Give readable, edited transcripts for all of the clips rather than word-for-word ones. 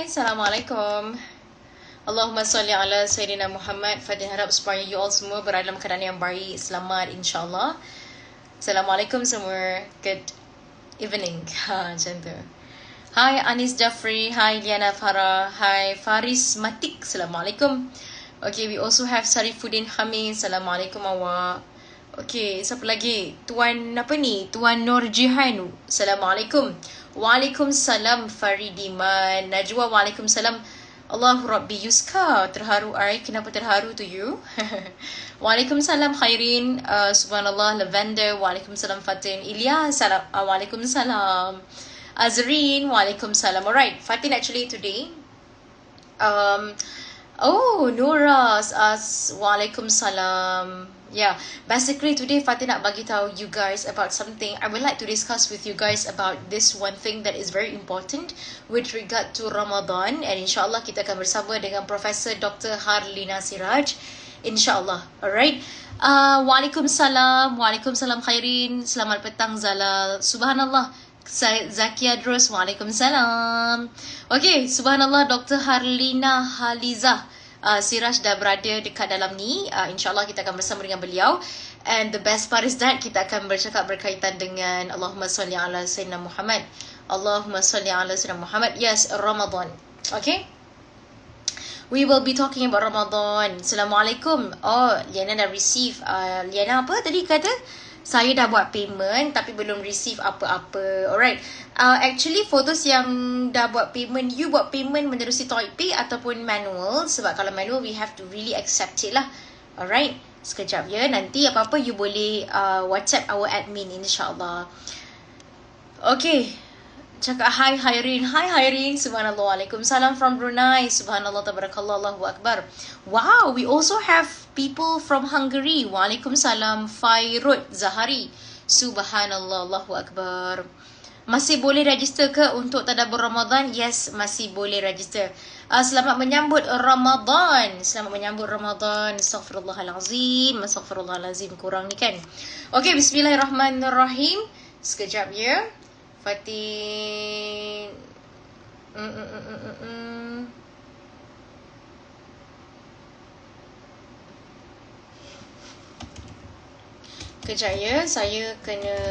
Hai, Assalamualaikum. Allahumma salli ala Sayyidina Muhammad. Fatin harap supaya you all semua berada dalam keadaan yang baik, selamat insyaAllah. Assalamualaikum semua. Good evening. Macam tu. Hai Anis Jafri. Hai Liana Farah. Hai Faris Matik. Assalamualaikum. Okay, we also have Sarifuddin Hamid. Assalamualaikum awak. Okay, siapa lagi? Tuan apa ni? Tuan Nur Jihan. Assalamualaikum. Waalaikumsalam Faridiman. Najwa, Waalaikumsalam. Allahu Rabbi Yuska. Terharu I. Kenapa terharu to you? Waalaikumsalam Khairin. Subhanallah Lavender. Waalaikumsalam Fatin. Ilyas. Waalaikumsalam. Azrin. Waalaikumsalam. Alright, Fatin actually today. Oh, Nura. Waalaikumsalam. Yeah, basically today Fatih nak bagi tahu you guys about something. I would like to discuss with you guys about this one thing that is very important with regard to Ramadan, and insyaAllah kita akan bersama dengan Profesor Dr. Harlina Siraj, insyaAllah. Alright. Waalaikumsalam. Waalaikumsalam Khairin. Selamat petang Zalal. Subhanallah. Zakia Drus. Waalaikumsalam. Okay, subhanallah Dr. Harlina Halizah Siraj dah berada dekat dalam ni. InsyaAllah kita akan bersama dengan beliau. And the best part is that kita akan bercakap berkaitan dengan Allahumma salli ala Sayyidina Muhammad. Allahumma salli ala Sayyidina Muhammad. Yes, Ramadan. Okay. We will be talking about Ramadan. Assalamualaikum. Oh, Liana dah receive. Liana apa tadi kata? Saya dah buat payment tapi belum receive apa-apa. Alright. Actually for those yang dah buat payment, you buat payment menerusi ToyPay ataupun manual. Sebab kalau manual we have to really accept it lah. Alright. Sekejap ya. Nanti apa-apa you boleh WhatsApp our admin insyaAllah. Okay. Cakap hi Hairin. Hi Hairin. Subhanallah. Waalaikumsalam from Brunei. Subhanallah. Tabarakallah. Allahu Akbar. Wow. We also have people from Hungary. Waalaikumsalam. Fairut Zahari. Subhanallah. Allahu Akbar. Masih boleh register ke untuk tadabbur Ramadan? Yes, masih boleh register. Selamat menyambut Ramadan. Selamat menyambut Ramadan. Astaghfirullahalazim. Astaghfirullahalazim. Kurang ni kan. Okay, bismillahirrahmanirrahim. Sekejap ya. Fatin. Kejap ya, saya kena.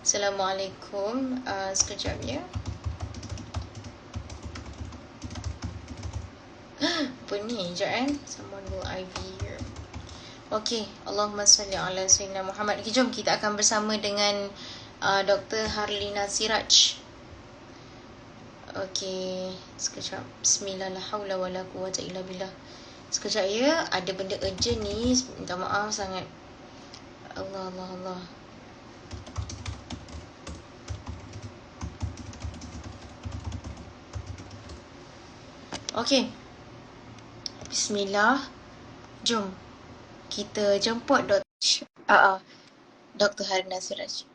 Assalamualaikum. Sekejap ya. Apa ni? Sekejap Someone will IV here. Okay. Allahumma salli ala Sayyidina Muhammad. Okay, jom kita akan bersama dengan Dr. Harlina Siraj. Okay. Sekejap. Bismillah. La hawla wa la quwwata illa billah. Sekejap ya. Ada benda urgent ni. Minta maaf sangat. Allah, Allah, Allah. Okay. Bismillah. Jom. Kita jemput Dr. Harlina Siraj.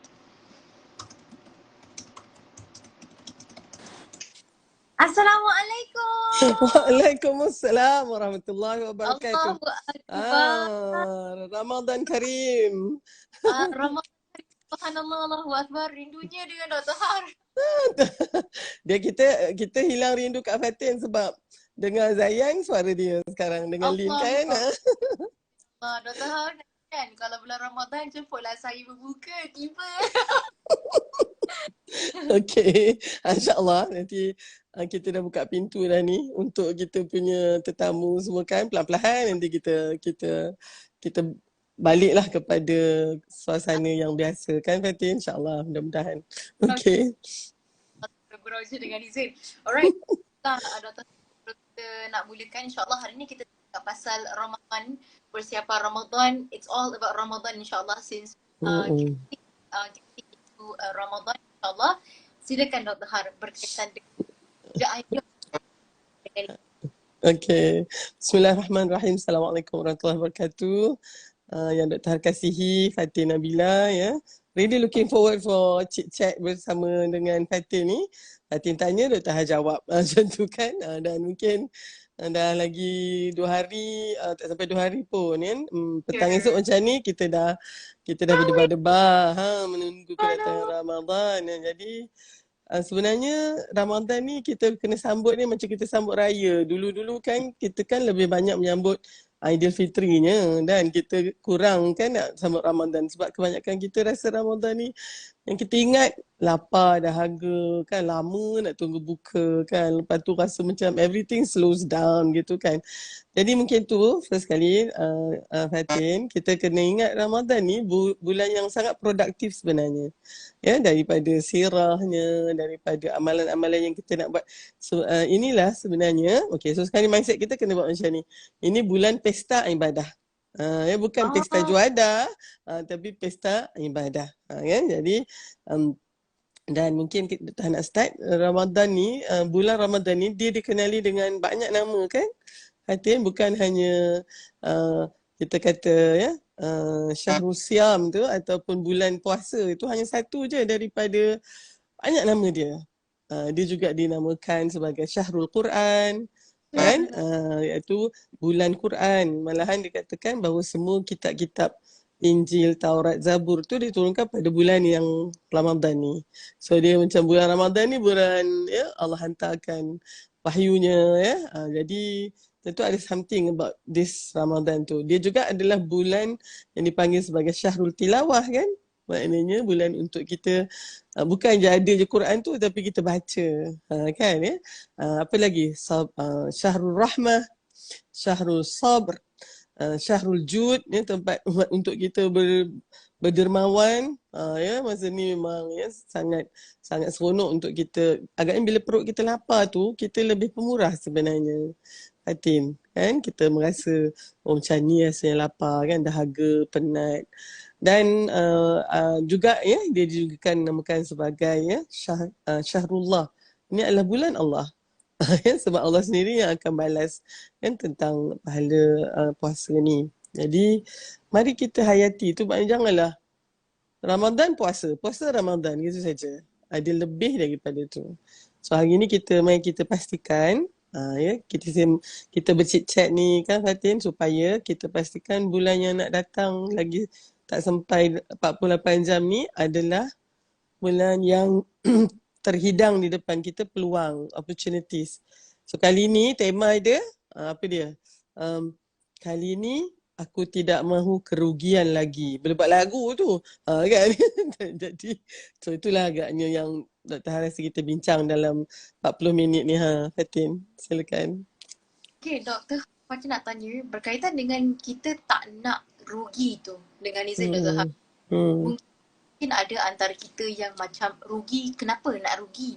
Assalamualaikum. Waalaikumsalam warahmatullahi wabarakatuh. Allahu Akbar. Ramadan Karim. Ramadan. Subhanallah, Allahu Akbar. Rindunya dengan Dr. Har. Kita hilang rindu Kak Fatin sebab dengar Zayan suara dia sekarang dengan Lin kan. Dr. Har kan kalau bulan Ramadan jemputlah saya berbuka tiba. Okey, insya-Allah nanti kita dah buka pintu dah ni untuk kita punya tetamu semua kan, perlahan-lahan nanti kita baliklah kepada suasana yang biasa kan Fatin, insya-Allah mudah-mudahan. Okey. Bergurau je dengan izin. Alright. Doktor nak mulakan insya-Allah hari ni kita cakap pasal Ramadan, persiapan Ramadan. It's all about Ramadan insya-Allah since kita Ramadan insya-Allah. Silakan Dr. Har berkaitan dengan ayat. Okey. Bismillahirrahmanirrahim. Assalamualaikum warahmatullahi wabarakatuh. Yang Dr. Har kasihi, Fatin Nabila ya. Really looking forward for chit chat bersama dengan Fatin ni. Fatin tanya, Dr. Har jawab macam tu kan. Dan mungkin dah lagi 2 hari, tak sampai 2 hari pun kan. Petang esok macam ni kita dah berdebar-debar menunggu kedatangan Ramadan. Jadi sebenarnya Ramadan ni kita kena sambut ni macam kita sambut raya. Dulu-dulu kan kita kan lebih banyak menyambut Aidilfitrinya dan kita kurang kan nak sambut Ramadan sebab kebanyakan kita rasa Ramadan ni yang kita ingat lapar, dahaga kan, lama nak tunggu buka kan. Lepas tu rasa macam everything slows down gitu kan. Jadi mungkin tu first kali Fatin, kita kena ingat Ramadan ni bulan yang sangat produktif sebenarnya. Ya, daripada sirahnya, daripada amalan-amalan yang kita nak buat. So inilah sebenarnya, okay, so sekarang mindset kita kena buat macam ni. Ini bulan pesta ibadah. Ya, bukan pesta juada, tapi pesta ibadah. Kan? Jadi dan mungkin kita tak nak start Ramadan ni, bulan Ramadan ni dia dikenali dengan banyak nama kan. Fatin, bukan hanya kita kata ya Syahrul Siam tu ataupun bulan puasa itu hanya satu je daripada banyak nama dia. Dia juga dinamakan sebagai Syahrul Quran kan, iaitu bulan Quran. Malahan dikatakan bahawa semua kitab-kitab Injil, Taurat, Zabur tu diturunkan pada bulan yang Ramadan ni. So dia macam bulan Ramadan ni bulan ya Allah hantarkan wahyunya ya. Jadi tentu ada something about this Ramadan tu. Dia juga adalah bulan yang dipanggil sebagai Syahrul Tilawah kan. Maknanya bulan untuk kita bukan je ada je Quran tu tapi kita baca. Kan ya. Apa lagi? Syahrul Rahmah, Syahrul Sabr, Syahrul Jud ya, tempat untuk kita berdermawan. Ya, masa ni memang ya sangat seronok untuk kita. Agaknya bila perut kita lapar tu kita lebih pemurah sebenarnya. Fatin, kan kita merasa macam ni rasanya lapar kan, dahaga, penat. Dan juga ya dia juga kan namakan sebagai ya Syahrullah. Ini adalah bulan Allah. Sebab Allah sendiri yang akan balas kan tentang pahala puasa ni. Jadi mari kita hayati tu, maknanya janganlah Ramadan puasa Ramadan gitu saja. Ada lebih daripada tu. So hari ni mari kita pastikan ya kita bercit-chat ni kan Fatin, supaya kita pastikan bulan yang nak datang lagi tak sampai 48 jam ni adalah bulan yang terhidang di depan kita, peluang, opportunities. So kali ni tema dia apa dia? Kali ni aku tidak mahu kerugian lagi. Boleh buat lagu tu. Kan? Jadi so itulah agaknya yang Dr. Haris kita bincang dalam 40 minit ni Fatin. Silakan. Okay, Doktor, macam nak tanya berkaitan dengan kita tak nak rugi tu dengan izin Dr. Har. Mungkin ada antara kita yang macam rugi, kenapa nak rugi?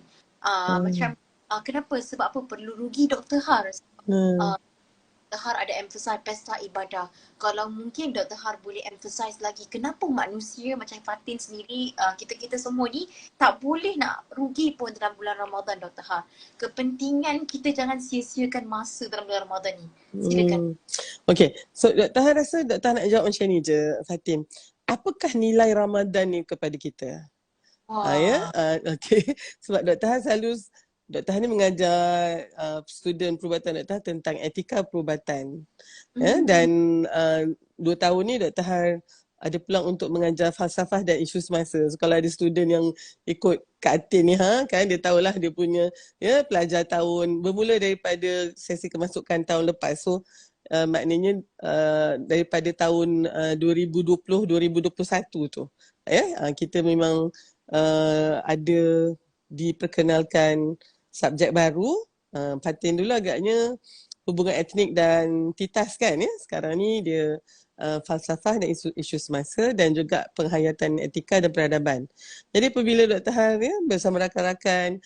Macam kenapa, sebab apa perlu rugi Dr. Har? Dr. Har ada emphasize pesta ibadah. Kalau mungkin Dr. Har boleh emphasize lagi, kenapa manusia macam Fatin sendiri, kita semua ni tak boleh nak rugi pun dalam bulan Ramadan Dr. Har. Kepentingan kita jangan sia-siakan masa dalam bulan Ramadan ni. Silakan. Okay, so Dr. Har rasa Dr. Har nak jawab macam ni je Fatin. Apakah nilai Ramadan ni kepada kita? Ya, okay. Sebab Dr. Har selalu Dr. Han ni mengajar student perubatan Dr. Han tentang etika perubatan. Ya, dan 2 tahun ni Dr. Han ada peluang untuk mengajar falsafah dan isu semasa. So, kalau ada student yang ikut Kak Atin ni kan dia tahulah dia punya ya pelajar tahun bermula daripada sesi kemasukan tahun lepas. So maknanya daripada tahun 2020-2021 tu ya kita memang ada diperkenalkan subjek baru. Fatin dulu agaknya hubungan etnik dan titas kan ya. Sekarang ni dia falsafah dan isu semasa dan juga penghayatan etika dan peradaban. Jadi apabila Dr. Har ya, bersama rakan-rakan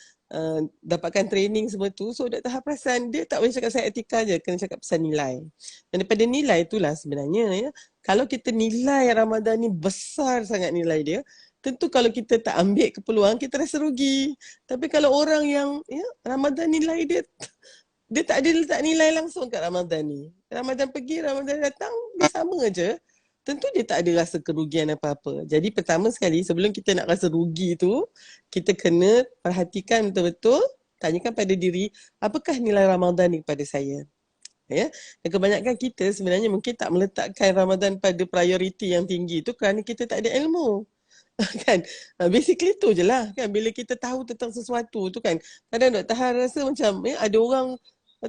dapatkan training semua tu, so Dr. Har perasan dia tak boleh cakap pasal etika je, kena cakap pasal nilai. Dan daripada nilai itulah sebenarnya ya, kalau kita nilai Ramadan ni besar sangat nilai dia, tentu kalau kita tak ambil keperluan, kita rasa rugi. Tapi kalau orang yang ya Ramadan nilai dia tak ada letak nilai langsung kat Ramadan ni. Ramadan pergi, Ramadan datang, dia sama je. Tentu dia tak ada rasa kerugian apa-apa. Jadi pertama sekali, sebelum kita nak rasa rugi tu, kita kena perhatikan betul-betul, tanyakan pada diri, apakah nilai Ramadan ni kepada saya? Ya. Dan kebanyakan kita sebenarnya mungkin tak meletakkan Ramadan pada prioriti yang tinggi tu kerana kita tak ada ilmu. kan. Basically tu je lah kan, bila kita tahu tentang sesuatu tu kan, kadang Dr. Han rasa macam ada orang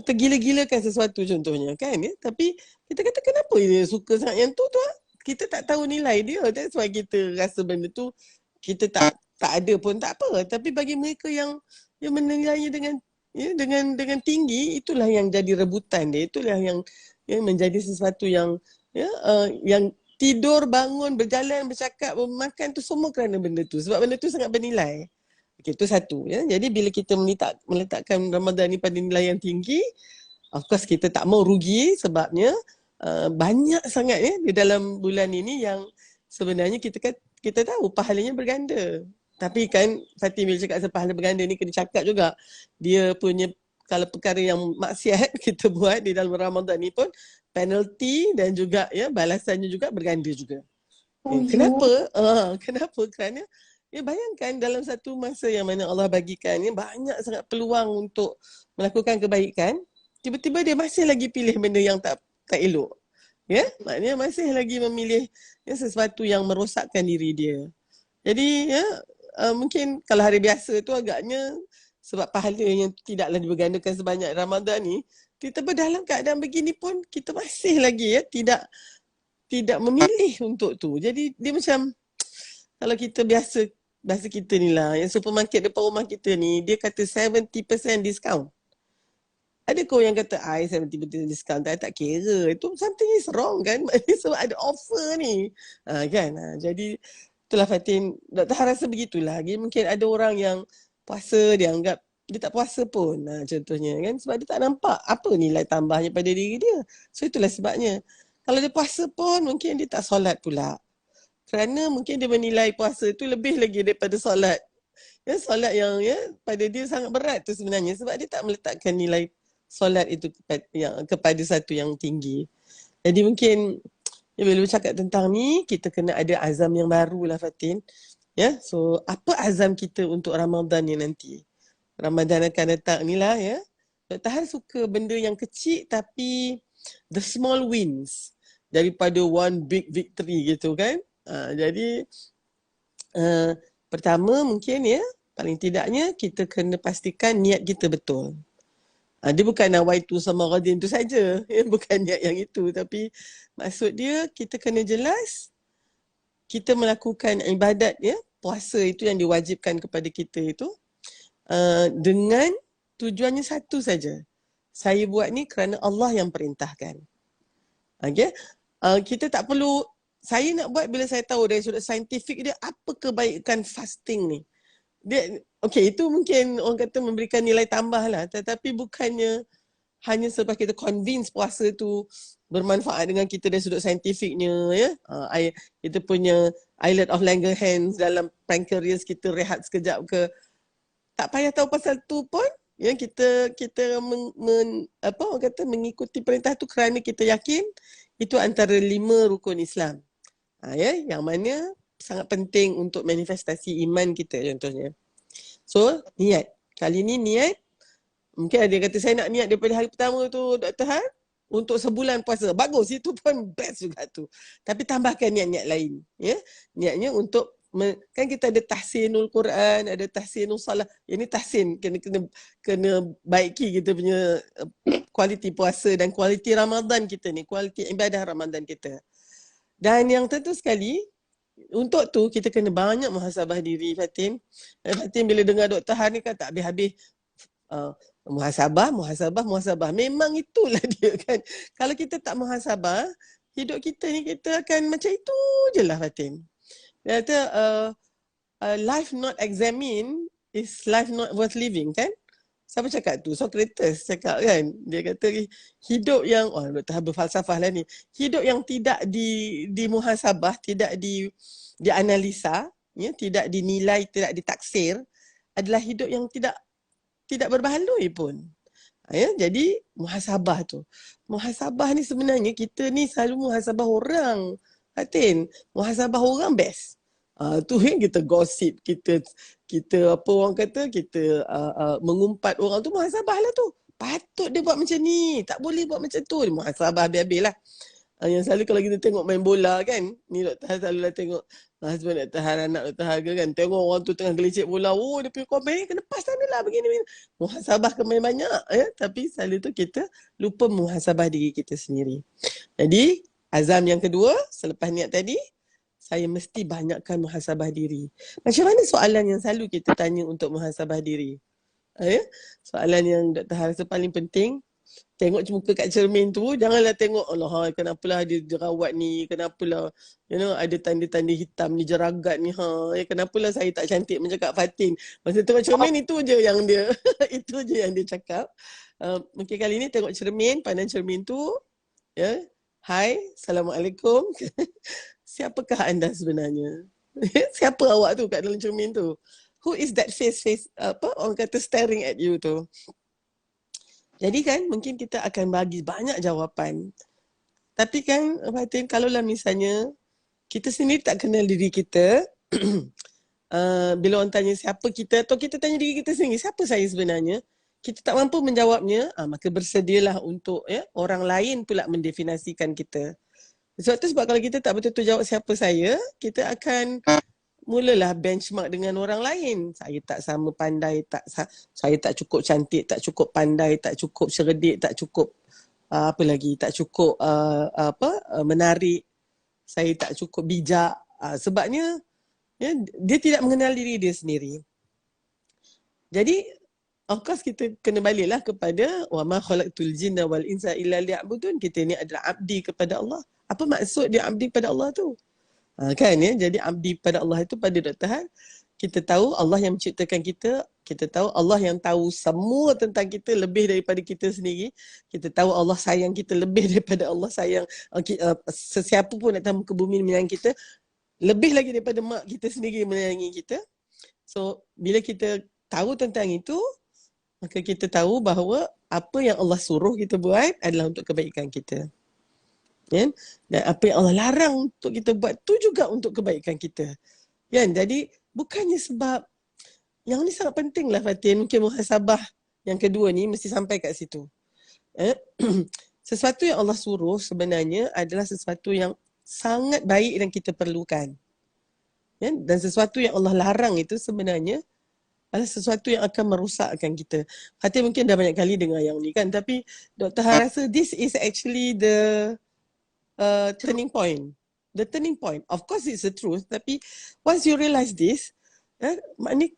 tergila-gilakan sesuatu contohnya kan ya, tapi kita kata kenapa dia suka sangat yang tu ah? Kita tak tahu nilai dia, that's why kita rasa benda tu kita tak ada pun tak apa, tapi bagi mereka yang menilainya dengan dengan tinggi, itulah yang jadi rebutan dia, itulah yang menjadi sesuatu yang yang tidur, bangun, berjalan, bercakap, makan tu semua kerana benda tu. Sebab benda tu sangat bernilai. Okey, itu satu. Ya. Jadi bila kita meletakkan Ramadan ni pada nilai yang tinggi, of course kita tak mau rugi sebabnya banyak sangat di dalam bulan ini yang sebenarnya kita tahu pahalanya berganda. Tapi kan Fatih bila cakap pahala berganda ni kena cakap juga. Dia punya kalau perkara yang maksiat kita buat di dalam Ramadan ni pun penalty dan juga balasannya juga berganda juga. Kenapa? Kenapa? Kerana bayangkan dalam satu masa yang mana Allah bagikan banyak sangat peluang untuk melakukan kebaikan, tiba-tiba dia masih lagi pilih benda yang tak elok. Maknanya masih lagi memilih sesuatu yang merosakkan diri dia. Jadi mungkin kalau hari biasa tu agaknya sebab pahala yang tidaklah dibergandakan sebanyak Ramadan ni, kita dalam keadaan begini pun kita masih lagi tidak memilih untuk tu. Jadi dia macam kalau kita biasa kita ni lah, yang supermarket depan rumah kita ni, dia kata 70% discount. Ada kau yang kata, 70% discount, tak kira. Itu something is wrong kan? Sebab ada offer ni. Kan? Jadi itulah Fatin, Dr. Han rasa begitulah. Mungkin ada orang yang puasa, dia anggap dia tak puasa pun contohnya kan, sebab dia tak nampak apa nilai tambahnya pada diri dia. So itulah sebabnya kalau dia puasa pun mungkin dia tak solat pula, kerana mungkin dia menilai puasa tu lebih lagi daripada solat. Solat yang pada dia sangat berat tu sebenarnya, sebab dia tak meletakkan nilai solat itu kepada satu yang tinggi. Jadi mungkin bila bercakap tentang ni, kita kena ada azam yang baru lah Fatin. So apa azam kita untuk Ramadan ni nanti? Ramadan akan datang ni lah Dr. Han suka benda yang kecil tapi the small wins daripada one big victory gitu kan. Jadi pertama mungkin paling tidaknya kita kena pastikan niat kita betul. Dia bukan nawaitu sama Ramadan tu saja, bukan niat yang itu, tapi maksud dia kita kena jelas kita melakukan ibadat puasa itu yang diwajibkan kepada kita itu dengan tujuannya satu saja. Saya buat ni kerana Allah yang perintahkan. Okay? Kita tak perlu, saya nak buat bila saya tahu dari sudut saintifik dia apa kebaikan fasting ni. Itu mungkin orang kata memberikan nilai tambah lah, tetapi bukannya hanya sebab kita convince puasa tu bermanfaat dengan kita dari sudut saintifiknya kita punya islet of Langerhans dalam pancreas kita rehat sekejap ke, tak payah tahu pasal tu pun kita orang kata mengikuti perintah tu kerana kita yakin itu antara 5 rukun Islam. Yang mana sangat penting untuk manifestasi iman kita contohnya. So, niat. Kali ni niat, mungkin ada yang kata saya nak niat daripada hari pertama tu Dr. Han untuk sebulan puasa. Bagus, itu pun best juga tu. Tapi tambahkan niat-niat lain. Niatnya untuk kan kita ada tahsinul Quran, ada tahsinul salah. Ini tahsin kena baiki kita punya kualiti puasa dan kualiti Ramadan kita ni, kualiti ibadah Ramadan kita. Dan yang tentu sekali untuk tu kita kena banyak muhasabah diri Fatin. Fatin bila dengar Dr. Han ni kan tak habis-habis muhasabah. Memang itulah dia kan. Kalau kita tak muhasabah, hidup kita ni kita akan macam itu je lah Fatin. Dia kata life not examined is life not worth living kan? Siapa cakap tu? Socrates cakap kan? Dia kata hidup yang, Dr. Han berfalsafah lah ni. Hidup yang tidak dimuhasabah, tidak dianalisa, tidak dinilai, tidak ditaksir adalah hidup yang tidak berbaloi pun. Jadi muhasabah tu. Muhasabah ni sebenarnya kita ni selalu muhasabah orang. Fatin, muhasabah orang best. Tu yang kita gosip, kita apa orang kata, kita mengumpat orang tu, muhasabah lah tu. Patut dia buat macam ni, tak boleh buat macam tu. Muhasabah habis-habis lah. Yang selalu kalau kita tengok main bola kan, ni Dr. Han selalu lah tengok Husband Dr. Har, anak Dr. Har ke kan. Tengok orang tu tengah gelicik bola. Oh, dia punya komen kena pas sana lah begini. Muhasabah kemain banyak. Ya. Tapi selalu tu kita lupa muhasabah diri kita sendiri. Jadi, azam yang kedua, selepas niat tadi, saya mesti banyakkan muhasabah diri. Macam mana soalan yang selalu kita tanya untuk muhasabah diri? Ya? Soalan yang Dr. Har rasa paling penting, tengok muka kat cermin tu, janganlah tengok Allah, kenapalah dia jerawat ni, kenapalah ada tanda-tanda hitam ni, jeragat ni, kenapalah saya tak cantik macam Kak Fatin. Masa tengok cermin itu je yang dia itu je yang dia cakap. Mungkin kali ni tengok cermin, pandang cermin tu, ya. Hai, Assalamualaikum. Siapakah anda sebenarnya? Siapa awak tu kat dalam cermin tu? Who is that face apa orang kata staring at you tu? Jadi kan mungkin kita akan bagi banyak jawapan. Tapi kan Fatin, kalaulah misalnya kita sendiri tak kenal diri kita, bila orang tanya siapa kita atau kita tanya diri kita sendiri, siapa saya sebenarnya? Kita tak mampu menjawabnya, maka bersedialah untuk orang lain pula mendefinisikan kita. Sebab kalau kita tak betul-betul jawab siapa saya, kita akan mulalah benchmark dengan orang lain. Saya tak sama pandai, saya tak cukup cantik, tak cukup pandai, tak cukup cerdik, tak cukup apa lagi, tak cukup menarik. Saya tak cukup bijak. Sebabnya dia tidak mengenal diri dia sendiri. Jadi of course kita kena baliklah kepada wa ma khalaqtul jinna wal insa illa liya'budun. Kita ni adalah abdi kepada Allah. Apa maksud dia abdi kepada Allah tu? Kan ya, jadi abdi pada Allah itu pada Dr. Han, kita tahu Allah yang menciptakan kita, kita tahu Allah yang tahu semua tentang kita lebih daripada kita sendiri, kita tahu Allah sayang kita lebih daripada Allah sayang sesiapa pun datang ke bumi menyayangi kita, lebih lagi daripada mak kita sendiri menyayangi kita. So bila kita tahu tentang itu, maka kita tahu bahawa apa yang Allah suruh kita buat adalah untuk kebaikan kita. Dan apa yang Allah larang untuk kita buat tu juga untuk kebaikan kita. Jadi bukannya sebab yang ni sangat penting lah Fatin, mungkin muhasabah yang kedua ni mesti sampai kat situ. Sesuatu yang Allah suruh sebenarnya adalah sesuatu yang sangat baik dan kita perlukan. Dan sesuatu yang Allah larang itu sebenarnya adalah sesuatu yang akan merosakkan kita. Fatin mungkin dah banyak kali dengar yang ni kan, tapi Dr. Han rasa this is actually the turning point. The turning point. Of course it's the truth, tapi once you realize this, maknanya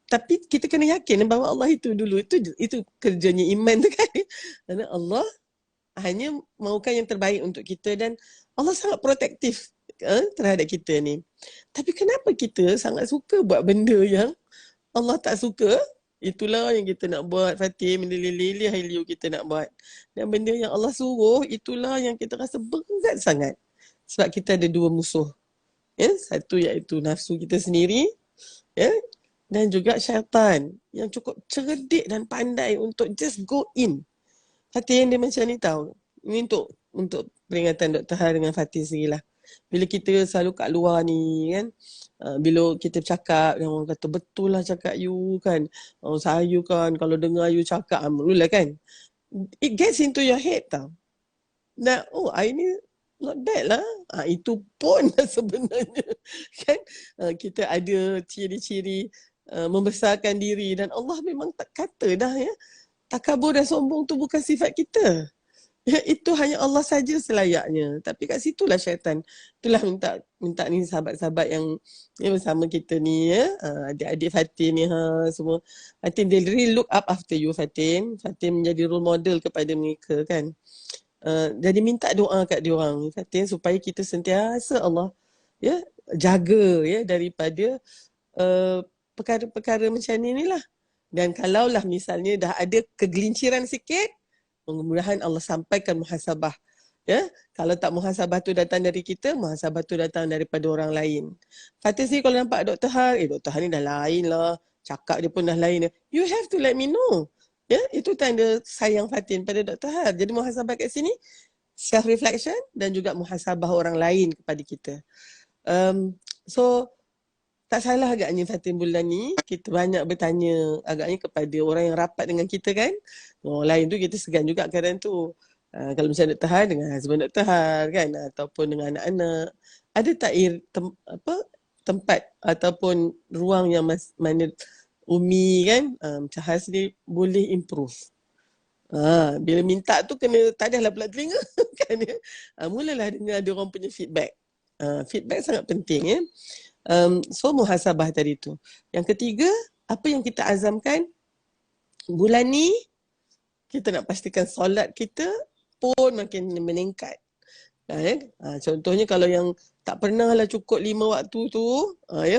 tapi kita kena yakin bahawa Allah itu dulu, itu kerjanya iman tu kan. Kerana Allah hanya mahukan yang terbaik untuk kita dan Allah sangat protektif terhadap kita ni. Tapi kenapa kita sangat suka buat benda yang Allah tak suka? Itulah yang kita nak buat, Fatih, benda lilih-lilih kita nak buat. Dan benda yang Allah suruh, itulah yang kita rasa berat sangat. Sebab kita ada dua musuh. Satu iaitu nafsu kita sendiri, dan juga syaitan yang cukup cerdik dan pandai untuk just go in. Fatih yang dia macam ni tahu. Ini untuk peringatan Dr. Har dengan Fatih sendirilah. Bila kita selalu kat luar ni kan, bila kita bercakap, orang kata betul lah cakap you kan. Saya kan kalau dengar you cakap, mula kan. It gets into your head tau. Nah, I ni not bad lah. Itu pun sebenarnya kan. Kita ada ciri-ciri membesarkan diri dan Allah memang tak kata dah ya. Takabur dan sombong tu bukan sifat kita. Itu hanya Allah saja selayaknya. Tapi kat situlah syaitan. Itulah minta ni sahabat-sahabat yang bersama kita ni adik-adik Fatin ni semua. I think they really look up after you Fatin. Fatin menjadi role model kepada mereka kan. Jadi minta doa kat diorang Fatin supaya kita sentiasa Allah jaga daripada perkara-perkara macam ni lah. Dan kalaulah misalnya dah ada kegelinciran sikit, mudah-mudahan Allah sampaikan muhasabah. Kalau tak muhasabah tu datang dari kita, muhasabah tu datang daripada orang lain. Fatin sih kalau nampak Dr. Har, Dr. Har ni dah lain lah. Cakap dia pun dah lain. You have to let me know. Itu tanda sayang Fatin pada Dr. Har. Jadi muhasabah kat sini, self-reflection dan juga muhasabah orang lain kepada kita. So, tak salah agaknya Fatin bulan ni, kita banyak bertanya agaknya kepada orang yang rapat dengan kita kan. Orang lain tu kita segan juga kadang tu. Kalau macam Dr. Har dengan husband Dr. Har kan, ataupun dengan anak-anak. ada tak tempat ataupun ruang yang mana Umi kan macam Has ni boleh improve. Bila minta tu kena tak adalah pula telinga kan ya. Mulalah dengar dia orang punya feedback. Feedback sangat penting ya. So muhasabah tadi tu. Yang ketiga, apa yang kita azamkan bulan ni kita nak pastikan solat kita pun makin meningkat. Contohnya kalau yang tak pernah lah cukup 5 waktu tu,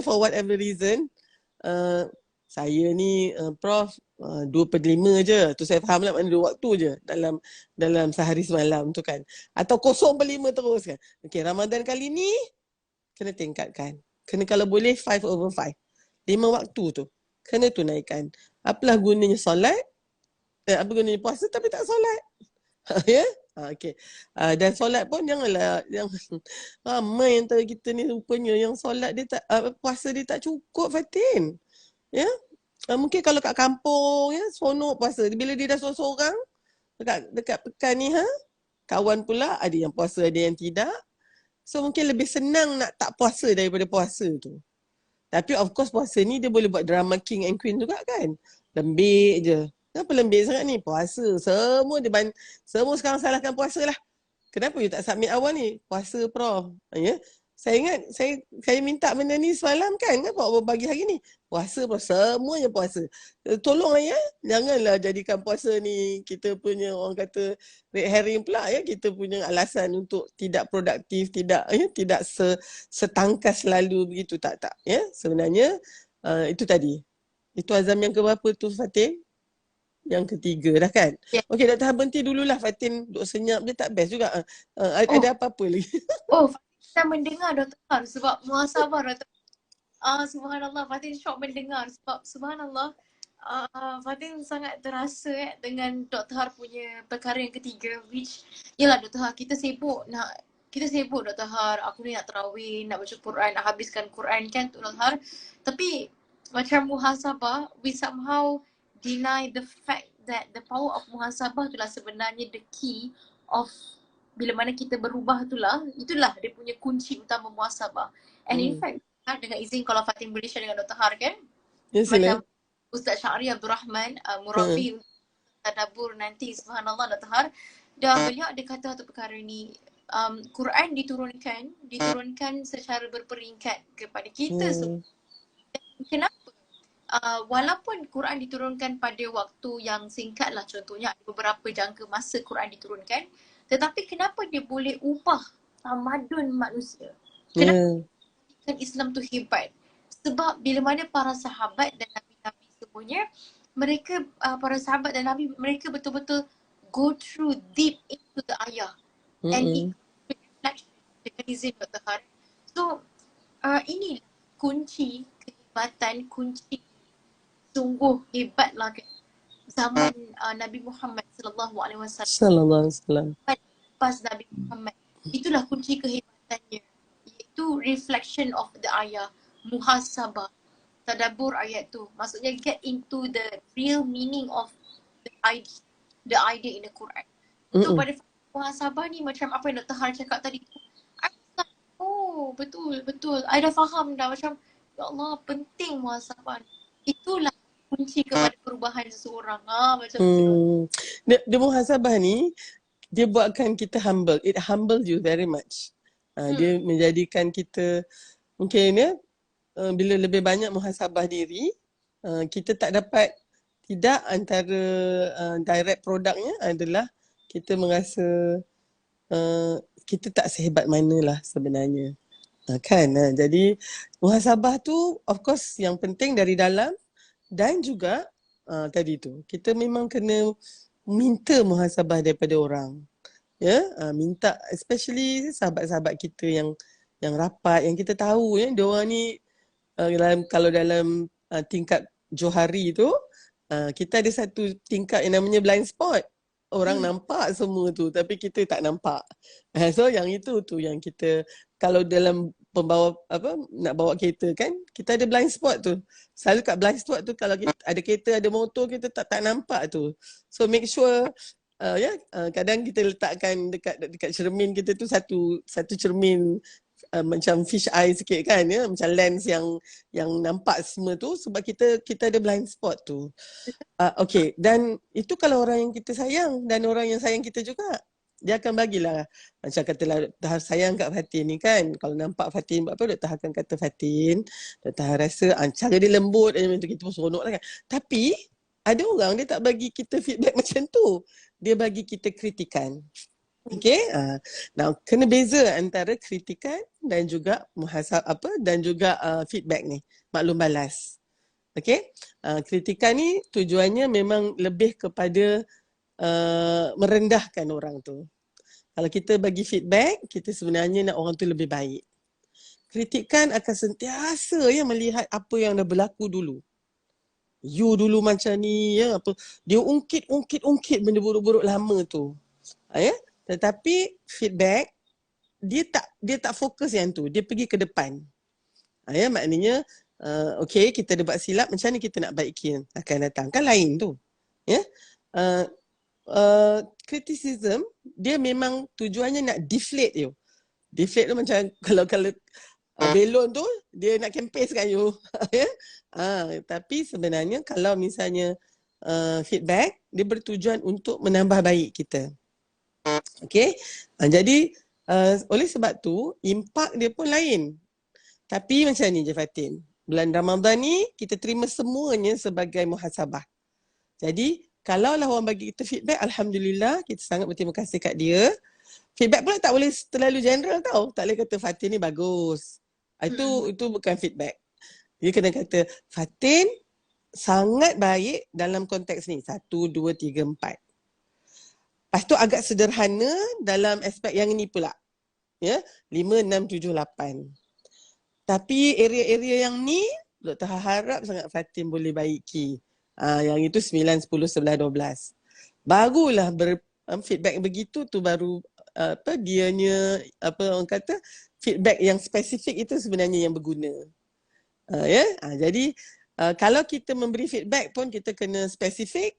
for whatever reason, saya ni Prof 2/5 je. Tu saya faham lah mana 2 waktu je dalam sehari semalam tu kan. Atau 0/5 terus kan. Okay, Ramadan kali ni kena tingkatkan. Kena kalau boleh 5/5. 5 waktu tu. Kena tunaikan. Apalah gunanya solat? Apa gunanya puasa tapi tak solat? Ya? Okay. Dan solat pun janganlah yang ramai antara kita ni rupanya yang solat dia tak puasa dia tak cukup Fatin. Ya? Mungkin kalau kat kampung ya seronok puasa. Bila dia dah seorang-seorang dekat pekan ni kawan pula ada yang puasa ada yang tidak. So mungkin lebih senang nak tak puasa daripada puasa tu. Tapi of course puasa ni dia boleh buat drama king and queen juga kan. Lembik je. Kenapa lembik sangat ni? Puasa. Semua sekarang salahkan puasa lah. Kenapa you tak submit awal ni? Puasa Prof. Ya? Saya ingat, saya minta benda ni semalam kan? Kenapa awak bagi hari ni? Puasa Prof. Semuanya puasa. Tolonglah ya. Janganlah jadikan puasa ni kita punya orang kata red herring pula ya. Kita punya alasan untuk tidak produktif, tidak setangkas selalu begitu. Tak. Ya? Sebenarnya itu tadi. Itu azam yang keberapa tu Fatin? Yang ketiga dah kan? Yeah. Okey, Dr. berhenti dululah Fatin. Duk senyap dia tak best juga. Ada apa-apa lagi? Kita mendengar Dr. Har sebab muhasabah Dr. Subhanallah, Fatin syok mendengar sebab subhanallah Fatin sangat terasa dengan Dr. Har punya perkara yang ketiga, which yalah Dr. Har kita sibuk Dr. Har, aku ni nak tarawih, nak baca Quran, nak habiskan Quran kan Dr. Har. Tapi macam muhasabah, we somehow deny the fact that the power of muhasabah itulah sebenarnya the key of bila mana kita berubah itulah dia punya kunci utama muhasabah. And in fact, dengan izin kalau Fatin boleh share dengan Dr. Har kan? Ya, macam Ustaz Syahri Abdul Rahman, Murabi Tadabbur nanti, subhanallah Dr. Har, beliau ada kata satu perkara ni, Quran diturunkan secara berperingkat kepada kita semua. Kenapa? Walaupun Quran diturunkan pada waktu yang singkat lah, contohnya ada beberapa jangka masa Quran diturunkan, tetapi kenapa dia boleh ubah tamadun manusia? Kenapa Islam tu hebat? Sebab bila mana para sahabat dan nabi-nabi semuanya, mereka para sahabat dan nabi mereka betul-betul go through deep into the ayah and it reflection dengan izin Dr. Har. So ini kunci kehebatan, kunci sungguh hebatlah zaman Nabi Muhammad sallallahu alaihi wasallam. Pas Nabi Muhammad, itulah kunci kehebatannya, iaitu reflection of the ayah, muhasabah, tadabbur ayat tu. Maksudnya get into the real meaning of the idea in the Quran. So pada muhasabah ni macam apa yang Dr. Har cakap tadi tu, betul. I dah faham dah macam ya Allah penting muhasabah. Itulah kunci kepada perubahan seseorang. Macam tu. Dia muhasabah ni dia buatkan kita humble. It humbles you very much. Dia menjadikan kita mungkin ya bila lebih banyak muhasabah diri, kita tak dapat tidak antara direct produknya adalah kita merasa kita tak sehebat manalah sebenarnya. Kan? Jadi muhasabah tu of course yang penting dari dalam dan juga tadi tu kita memang kena minta muhasabah daripada orang. Ya, minta especially sahabat-sahabat kita yang rapat, yang kita tahu ya, dia orang ni kalau dalam tingkat johari tu kita ada satu tingkat yang namanya blind spot. Orang nampak semua tu tapi kita tak nampak. So yang itu tu yang kita kalau dalam pembawa nak bawa kereta kan, kita ada blind spot tu. Selalu kat blind spot tu kalau kita ada kereta, ada motor, kita tak nampak tu. So make sure kadang kita letakkan dekat cermin kita tu satu cermin macam fish eye sikit kan ya, macam lens yang nampak semua tu sebab kita ada blind spot tu. Okay, dan itu kalau orang yang kita sayang dan orang yang sayang kita juga, dia akan bagilah macam katalah Dr. sayang kat Fatin ni kan. Kalau nampak Fatin buat apa, Dr. akan kata Fatin, Dr. rasa cara dia lembut macam tu, kita pun seronok lah kan. Tapi ada orang dia tak bagi kita feedback macam tu. Dia bagi kita kritikan. Okay, now kena beza antara kritikan dan juga dan juga feedback ni, maklum balas. Okay, kritikan ni tujuannya memang lebih kepada merendahkan orang tu. Kalau kita bagi feedback, kita sebenarnya nak orang tu lebih baik. Kritikan akan sentiasa melihat apa yang dah berlaku dulu. You dulu macam ni ya, apa dia ungkit benda buruk-buruk lama tu. Ya, tetapi feedback dia tak fokus yang tu, dia pergi ke depan. Ya, maknanya okay, kita ada buat silap, macam ni kita nak baiki akan datang. Kan lain tu. Ya. Criticism dia memang tujuannya nak deflate you. Deflate tu macam kalau belon tu dia nak kempeskan you. Ya. Tapi sebenarnya kalau misalnya feedback dia bertujuan untuk menambah baik kita. Okay. Jadi oleh sebab tu impak dia pun lain. Tapi macam ni je Fatin. Bulan Ramadan ni kita terima semuanya sebagai muhasabah. Jadi kalaulah orang bagi kita feedback, alhamdulillah kita sangat berterima kasih kat dia. Feedback pula tak boleh terlalu general tau. Tak boleh kata Fatin ni bagus. Itu bukan feedback. Dia kena kata Fatin sangat baik dalam konteks ni. 1, 2, 3, 4. Lepas tu agak sederhana dalam aspek yang ini pula. Ya, 5, 6, 7, 8. Tapi area-area yang ni Dr. harap sangat Fatin boleh baiki. Yang itu 9, 10, 11, 12. Barulah feedback begitu tu baru orang kata feedback yang spesifik itu sebenarnya yang berguna. Jadi kalau kita memberi feedback pun kita kena spesifik.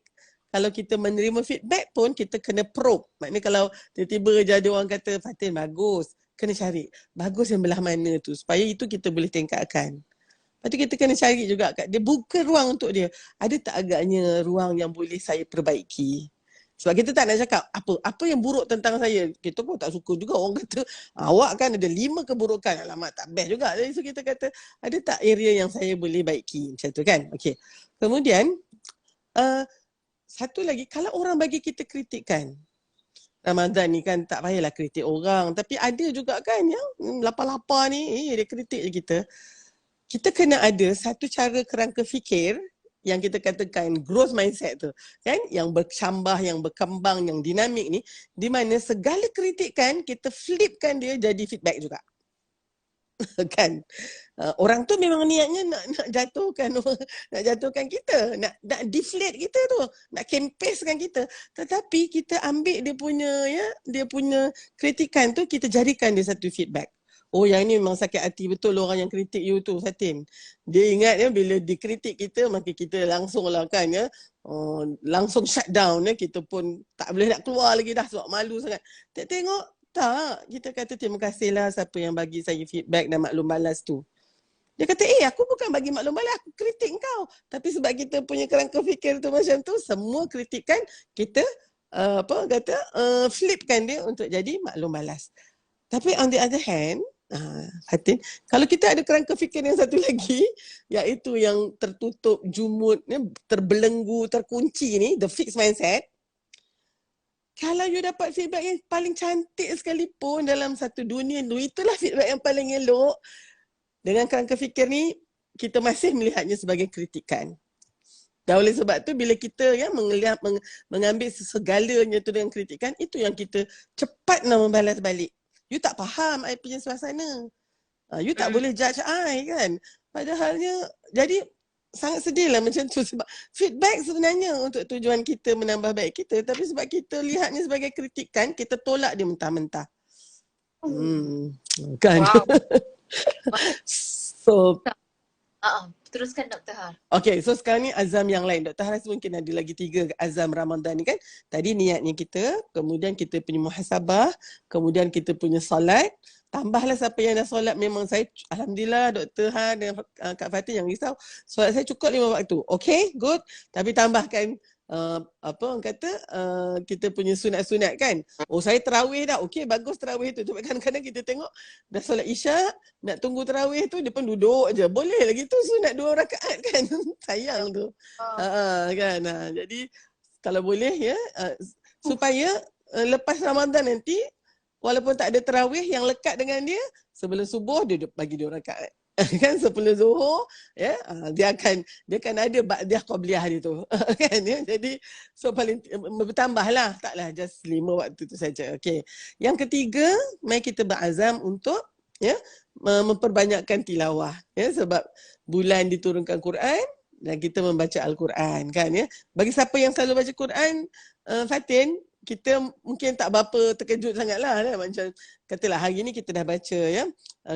Kalau kita menerima feedback pun kita kena probe. Maknanya kalau tiba-tiba je ada orang kata Fatin bagus, kena cari bagus yang belah mana tu supaya itu kita boleh tingkatkan. Lepas tu kita kena cari juga dia buka ruang untuk dia. Ada tak agaknya ruang yang boleh saya perbaiki? Sebab kita tak nak cakap apa yang buruk tentang saya. Kita pun tak suka juga orang kata awak kan ada 5 keburukan. Alamak tak best juga. Jadi so kita kata ada tak area yang saya boleh baiki? Macam tu kan? Okay. Kemudian satu lagi, kalau orang bagi kita kritikan, Ramadan ni kan tak payahlah kritik orang. Tapi ada juga kan yang lapar-lapar ni, dia kritik je kita. Kita kena ada satu cara kerangka fikir yang kita katakan growth mindset tu. Kan? Yang bercambah, yang berkembang, yang dinamik ni. Di mana segala kritikan, kita flipkan dia jadi feedback juga. Kan? Orang tu memang niatnya nak jatuhkan kita, nak deflate kita tu, nak kempeskan kita. Tetapi kita ambil dia punya kritikan tu, kita jadikan dia satu feedback. Oh yang ni memang sakit hati betul orang yang kritik you tu Fatin. Dia ingat bila dikritik kita maka kita langsung lah kan langsung shut down kita pun tak boleh nak keluar lagi dah sebab malu sangat. Tengok tak, kita kata terima kasihlah siapa yang bagi saya feedback dan maklum balas tu. Dia kata aku bukan bagi maklum balas, aku kritik kau. Tapi sebab kita punya kerangka fikir tu macam tu, semua kritikan kita flipkan dia untuk jadi maklum balas. Tapi on the other hand, Fatin, kalau kita ada kerangka fikir yang satu lagi, iaitu yang tertutup, jumut, terbelenggu, terkunci ni, the fixed mindset. Kalau you dapat feedback yang paling cantik sekalipun dalam satu dunia tu, itulah feedback yang paling elok. Dengan kerangka fikir ni, kita masih melihatnya sebagai kritikan. Dan oleh sebab tu, bila kita mengambil segalanya tu dengan kritikan, itu yang kita cepat nak membalas balik. You tak faham I punya suasana. You tak boleh judge I kan. Padahalnya, jadi sangat sedih lah macam tu sebab feedback sebenarnya untuk tujuan kita menambah baik kita. Tapi sebab kita lihatnya sebagai kritikan, kita tolak dia mentah-mentah. Kan? Wow. So, teruskan Dr. Har. Okay, so sekarang ni azam yang lain. Dr. Har mungkin ada lagi 3 azam Ramadan ni kan. Tadi niatnya kita, kemudian kita punya muhasabah, kemudian kita punya solat. Tambahlah siapa yang dah solat, memang saya, Alhamdulillah Dr. Han dan Kak Fatin yang risau, solat saya cukup 5 waktu. Okay, good. Tapi tambahkan apa orang kata, kita punya sunat-sunat kan. Oh, saya terawih dah. Okay, bagus terawih tu. Tapi kadang-kadang kita tengok dah solat Isyak, nak tunggu terawih tu, dia pun duduk je. Boleh lagi tu sunat 2 rakaat kan. Sayang tu. Kan. Jadi kalau boleh ya, supaya lepas Ramadan nanti, walaupun tak ada terawih, yang lekat dengan dia sebelum subuh dia bagi 2 rakaat. Kan sebelum zuhur ya, dia akan ada ba'diyah qabliyah dia tu. Kan ya. Jadi so paling bertambahlah, taklah just 5 waktu tu saja. Okey. Yang ketiga, mari kita berazam untuk ya memperbanyakkan tilawah ya, sebab bulan diturunkan Quran dan kita membaca Al-Quran kan ya. Bagi siapa yang selalu baca Quran, Fatin, kita mungkin tak berapa terkejut sangatlah kan? Macam katalah hari ni kita dah baca ya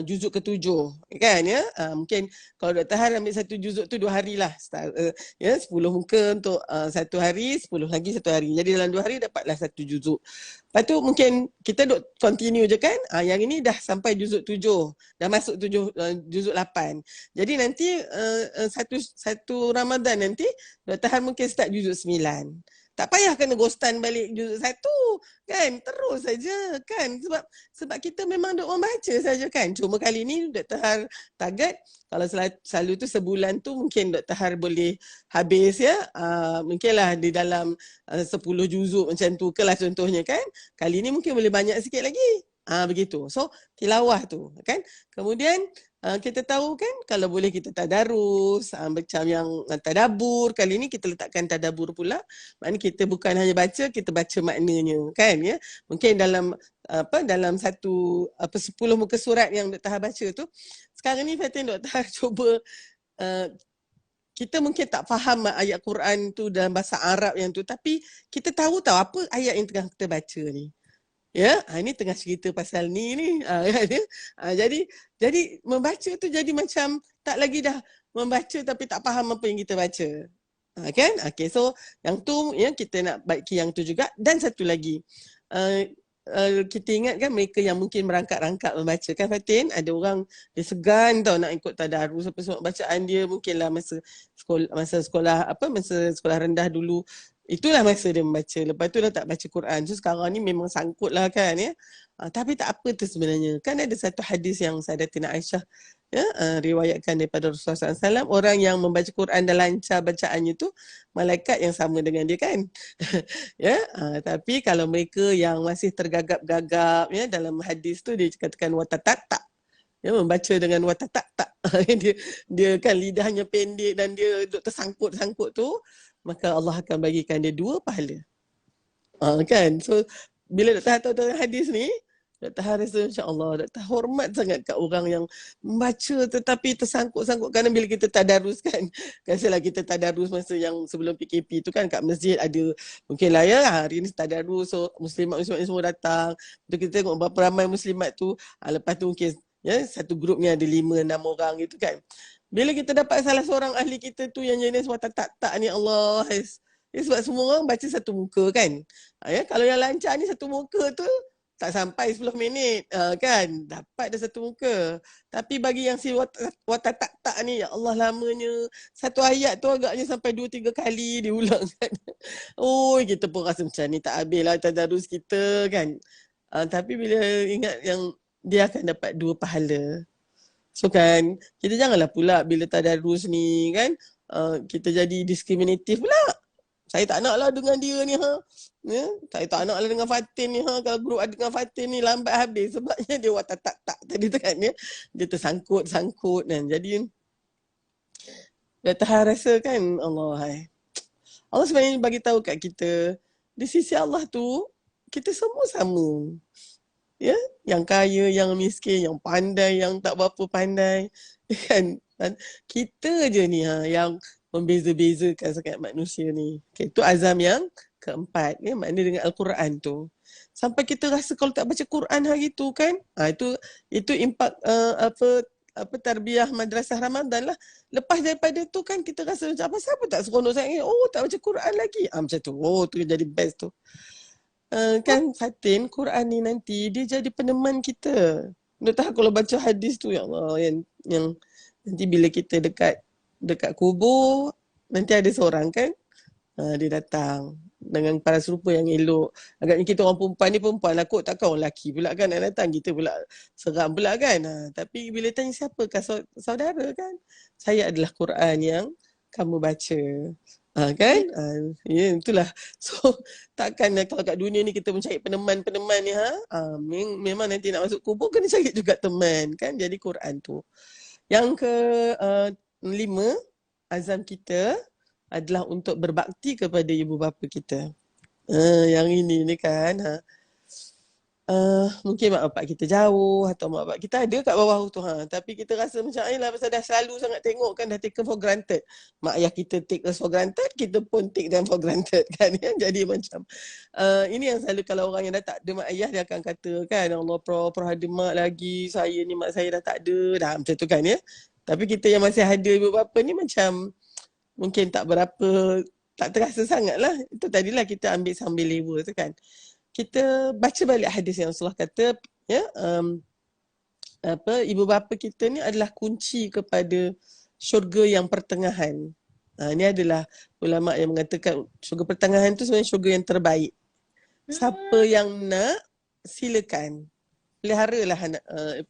juzuk ke-7 kan ya. Mungkin kalau Dr. Han ambil satu juzuk tu 2 hari lah. Ya 10 muka untuk 1 hari, 10 lagi 1 hari. Jadi dalam 2 hari dapatlah 1 juzuk. Lepas tu mungkin kita duk continue je kan. Yang ini dah sampai juzuk 7. Dah masuk juzuk 8. Jadi nanti satu Ramadan nanti Dr. Han mungkin start juzuk 9. Tak payah kena ghostan balik juzuk 1 kan, terus saja kan, sebab kita memang duk membaca saja kan. Cuma kali ni Dr. Har target kalau selalu tu sebulan tu mungkin Dr. Har boleh habis ya, mungkinlah di dalam 10 juzuk macam tu ke lah contohnya kan. Kali ni mungkin boleh banyak sikit lagi. Begitu. So tilawah tu kan. Kemudian kita tahu kan kalau boleh kita tadarus, macam yang tadabur. Kali ni kita letakkan tadabur pula. Maknanya kita bukan hanya baca, kita baca maknanya kan ya. Mungkin dalam 10 muka surat yang Dr. Har baca tu, sekarang ni Fatin Dr. Har cuba kita mungkin tak faham ayat Quran tu dalam bahasa Arab yang tu, tapi kita tahu apa ayat yang tengah kita baca ni. Ya, ini tengah cerita pasal ni. Kan, ya? Jadi membaca tu jadi macam tak lagi dah membaca tapi tak faham apa yang kita baca. Kan? Okay, so yang tu ya, kita nak baiki yang tu juga. Dan satu lagi, kita ingat kan mereka yang mungkin merangkak-rangkak membaca kan Fatin, ada orang dia segan tau nak ikut tadarus apa sebab bacaan dia mungkinlah masa sekolah rendah dulu. Itulah masa dia membaca. Lepas tu dah tak baca Quran. So sekarang ni memang sangkut lah kan ya. Tapi tak apa tu sebenarnya. Kan ada satu hadis yang Sayyidatina Aisyah ya, riwayatkan daripada Rasulullah SAW. Orang yang membaca Quran dan lancar bacaannya tu, malaikat yang sama dengan dia kan. Ya, tapi kalau mereka yang masih tergagap-gagap ya, dalam hadis tu dia katakan watatata. Ya, membaca dengan watatata. dia kan lidahnya pendek dan dia tersangkut-sangkut tu, maka Allah akan bagikan dia 2 pahala. Kan? So, bila Dr. Har tahu tentang hadis ni, Dr. Har rasa insya-Allah Dr. hormat sangat kat orang yang membaca tetapi tersangkut-sangkut. Kerana bila kita tadarus kan, biasalah kita tadarus masa yang sebelum PKP tu kan kat masjid ada, mungkinlah ya hari ni tadarus, so muslimat-muslimat semua datang. Betul kita tengok berapa ramai muslimat tu, lepas tu mungkin ya satu grup ni ada 5-6 orang gitu kan. Bila kita dapat salah seorang ahli kita tu yang jenis watak-tak ni, Allah, sebab semua orang baca satu muka kan. Ya, kalau yang lancar ni satu muka tu tak sampai 10 minit kan, dapat dah satu muka. Tapi bagi yang si watak-tak ni, ya Allah lamanya, satu ayat tu agaknya sampai 2-3 kali diulang kan. Kita pun rasa macam ni tak habis lah tadarus kita kan. Tapi bila ingat yang dia akan dapat 2 pahala. So kan, kita janganlah pula bila tadarus ni kan, kita jadi diskriminatif pula. Saya tak nak lah dengan dia ni ya? Saya tak nak lah dengan Fatin ni kalau grup ada dengan Fatin ni lambat habis. Sebabnya dia watak-tak tadi tu kan ya. Dia tersangkut-sangkut kan. Jadi, Dr. Har rasa kan, Allah sebenarnya bagi tahu kat kita, di sisi Allah tu, kita semua sama. Ya, yang kaya, yang miskin, yang pandai, yang tak berapa pandai kan. Kita je ni yang membeza-bezakan sangat manusia ni. Okay, itu azam yang keempat ya, makna dengan Al-Quran tu. Sampai kita rasa kalau tak baca Quran hari tu kan, itu impak tarbiyah madrasah Ramadan lah. Lepas daripada tu kan kita rasa macam apa, siapa tak seronok sangat, tak baca Quran lagi. Macam tu. Tu jadi best tu. Kan Fatin, Quran ni nanti dia jadi peneman kita. Dr. Har kalau baca hadis tu, ya Allah, yang nanti bila kita dekat kubur, nanti ada seorang kan, dia datang dengan paras rupa yang elok. Agaknya kita orang perempuan ni perempuan lah kot, takkan orang lelaki pula kan nak datang, kita pula seram pula kan. Tapi bila tanya siapakah saudara kan, saya adalah Quran yang kamu baca. Kan? Ya, itulah. So, takkan kalau kat dunia ni kita mencari peneman-peneman ni, memang nanti nak masuk kubur kena cari juga teman kan. Jadi Quran tu. Yang ke 5, azam kita adalah untuk berbakti kepada ibu bapa kita. Yang ini kan. Mungkin mak bapak kita jauh atau mak bapak kita ada kat bawah tu. Tapi kita rasa macam lah pasal dah selalu sangat tengok kan, dah taken for granted. Mak ayah kita take us for granted, kita pun take them for granted kan. Jadi macam ini yang selalu kalau orang yang dah tak ada mak ayah, dia akan kata kan, Allah Prof ada mak lagi, saya ni mak saya dah tak ada. Dah macam tu kan ya. Tapi kita yang masih ada ibu bapa ni macam mungkin tak berapa, tak terasa sangat lah. Itu tadilah kita ambil sambil lewa tu kan. Kita baca balik hadis yang Rasulullah kata, ya, ibu bapa kita ni adalah kunci kepada syurga yang pertengahan. Ini adalah ulama yang mengatakan syurga pertengahan tu sebenarnya syurga yang terbaik. Siapa yang nak, silakan. Peliharalah anak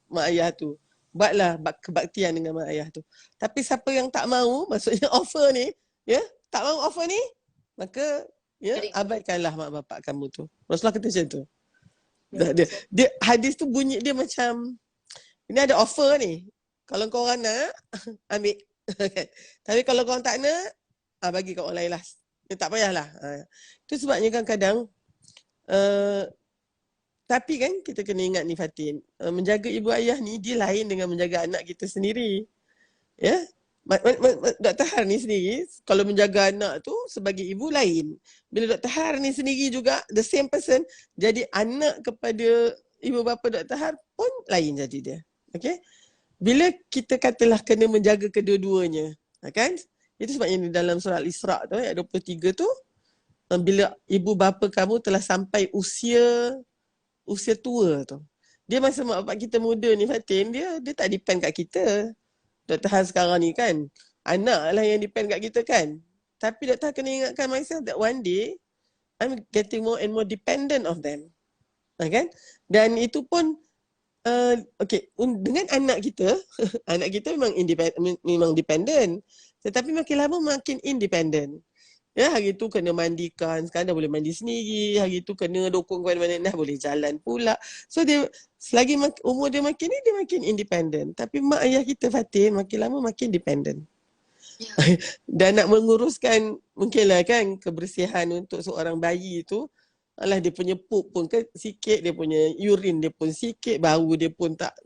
mak ayah tu. Buatlah kebaktian dengan mak ayah tu. Tapi siapa yang tak mau, maksudnya offer ni, ya, tak mau offer ni, maka ya, abaikanlah mak bapak kamu tu. Rasulullah kata macam tu. Dia hadis tu bunyi dia macam, ini ada offer ni. Kalau kau orang nak, ambil. Tapi kalau kau orang tak nak, bagi kat orang lain lah. Tak payahlah. Itu sebabnya kan kadang, tapi kan kita kena ingat ni Fatin, menjaga ibu ayah ni dia lain dengan menjaga anak kita sendiri. Ya. Dr. Har ni sendiri, kalau menjaga anak tu sebagai ibu lain. Bila Dr. Har ni sendiri juga, the same person, jadi anak kepada ibu bapa Dr. Har pun lain jadi dia. Okay? Bila kita katalah kena menjaga kedua-duanya, kan? Itu sebabnya dalam surah Al-Isra' tu, ayat 23 tu, bila ibu bapa kamu telah sampai usia tua tu. Dia masa mak bapak kita muda ni Fatin, dia tak depend kat kita. Dr. Har sekarang ni kan, anak lah yang depend kat kita kan. Tapi Dr. Har kena ingatkan myself that one day, I'm getting more and more dependent of them. Kan? Dan itu pun, dengan anak kita, anak kita memang dependent. Tetapi makin lama makin independent. Ya, hari tu kena mandikan, sekarang dah boleh mandi sendiri. Hari tu kena dukung ke mana-mana, dah boleh jalan pula. So dia, selagi umur dia makin ni, dia makin independent. Tapi mak ayah kita Fatin, makin lama makin dependent. Yeah. Dan nak menguruskan, mungkinlah kan, kebersihan untuk seorang bayi tu, alah dia punya pup pun sikit, dia punya urine dia pun sikit, bau dia pun tak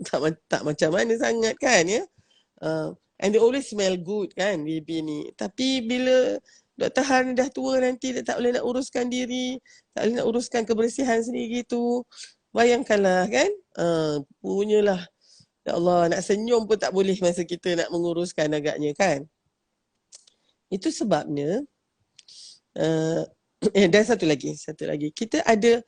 macam mana sangat kan ya. And they always smell good kan, baby ni. Tapi bila Dr. Har ni dah tua nanti, dia tak boleh nak uruskan diri, tak boleh nak uruskan kebersihan sendiri tu. Bayangkanlah kan, punyalah, ya Allah, nak senyum pun tak boleh masa kita nak menguruskan agaknya kan. Itu sebabnya, dan satu lagi, kita ada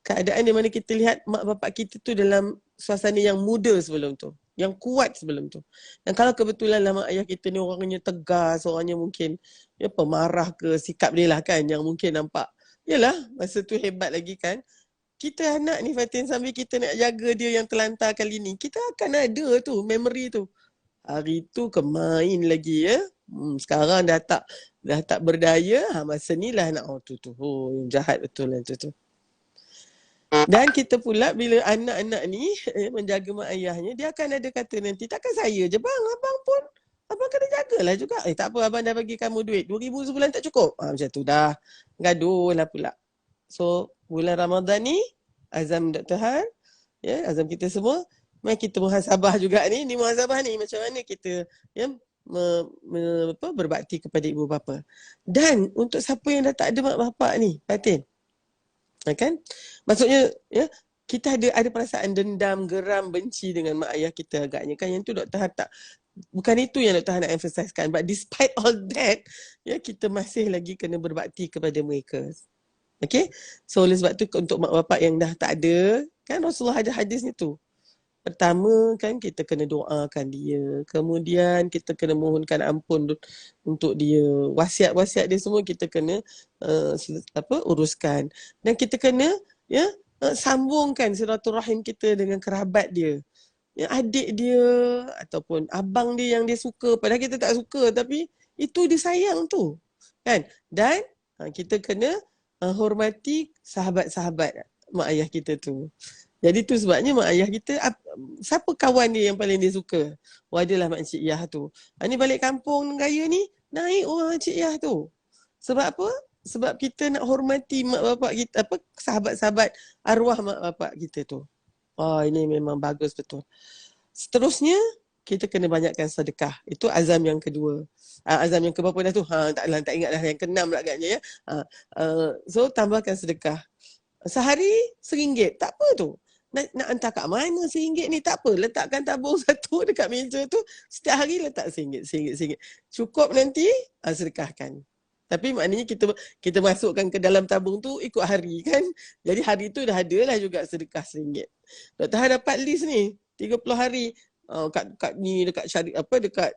keadaan di mana kita lihat mak bapak kita tu dalam suasana yang muda sebelum tu, yang kuat sebelum tu. Dan kalau kebetulan lah mak ayah kita ni orangnya tegas, orangnya mungkin pemarah ke, sikap dia lah kan, yang mungkin nampak, yalah masa tu hebat lagi kan. Kita anak ni Fatin, sambil kita nak jaga dia yang terlantar kali ni, kita akan ada tu memory tu. Hari tu kemain lagi ya. Sekarang dah tak berdaya, masa ni lah nak jahat betul lah tu. Dan kita pula bila anak-anak ni menjaga mak ayahnya, dia akan ada kata nanti, takkan saya je bang, abang kena jagalah juga. Tak apa, abang dah bagi kamu duit 2,000 sebulan tak cukup. Macam tu dah gaduh lah pula. So bulan Ramadan ni azam Dr. Har, ya, azam kita semua, mari kita muhasabah juga ni. Ni muhasabah ni macam mana kita berbakti kepada ibu bapa. Dan untuk siapa yang dah tak ada mak bapak ni Fatin, kan? Maksudnya ya, kita ada perasaan dendam, geram, benci dengan mak ayah kita agaknya kan. Yang tu Dr. Har tak, bukan itu yang Dr. Har nak emphasizekan. But despite all that, ya, kita masih lagi kena berbakti kepada mereka. Okay? So oleh sebab tu untuk mak bapak yang dah tak ada, kan Rasulullah ada hadis ni tu. Pertama kan kita kena doakan dia. Kemudian kita kena mohonkan ampun untuk dia. Wasiat-wasiat dia semua kita kena uruskan. Dan kita kena sambungkan silaturahim kita dengan kerabat dia. Ya, adik dia ataupun abang dia yang dia suka. Padahal kita tak suka tapi itu dia sayang tu. Kan? Dan kita kena hormati sahabat-sahabat mak ayah kita tu. Jadi tu sebabnya mak ayah kita, siapa kawan dia yang paling dia suka? Oh, adalah mak cik Yah tu. Ni balik kampung raya ni, naik orang cik Yah tu. Sebab apa? Sebab kita nak hormati mak bapak kita, sahabat-sahabat arwah mak bapak kita tu. Oh, ini memang bagus betul. Seterusnya, kita kena banyakkan sedekah. Itu azam yang kedua. Azam yang keberapa dah tu? Tak ingat dah, yang keenam lah agaknya ya. So, tambahkan sedekah. Sehari RM1. Tak apa tu. Nak hantar kat mana RM1 ni? Tak apa. Letakkan tabung satu dekat meja tu. Setiap hari letak RM1. Cukup nanti, sedekahkan. Tapi maknanya kita masukkan ke dalam tabung tu ikut hari kan. Jadi hari tu dah ada lah juga sedekah RM1. Dr. Han dapat list ni. 30 hari. Kat ni dekat dekat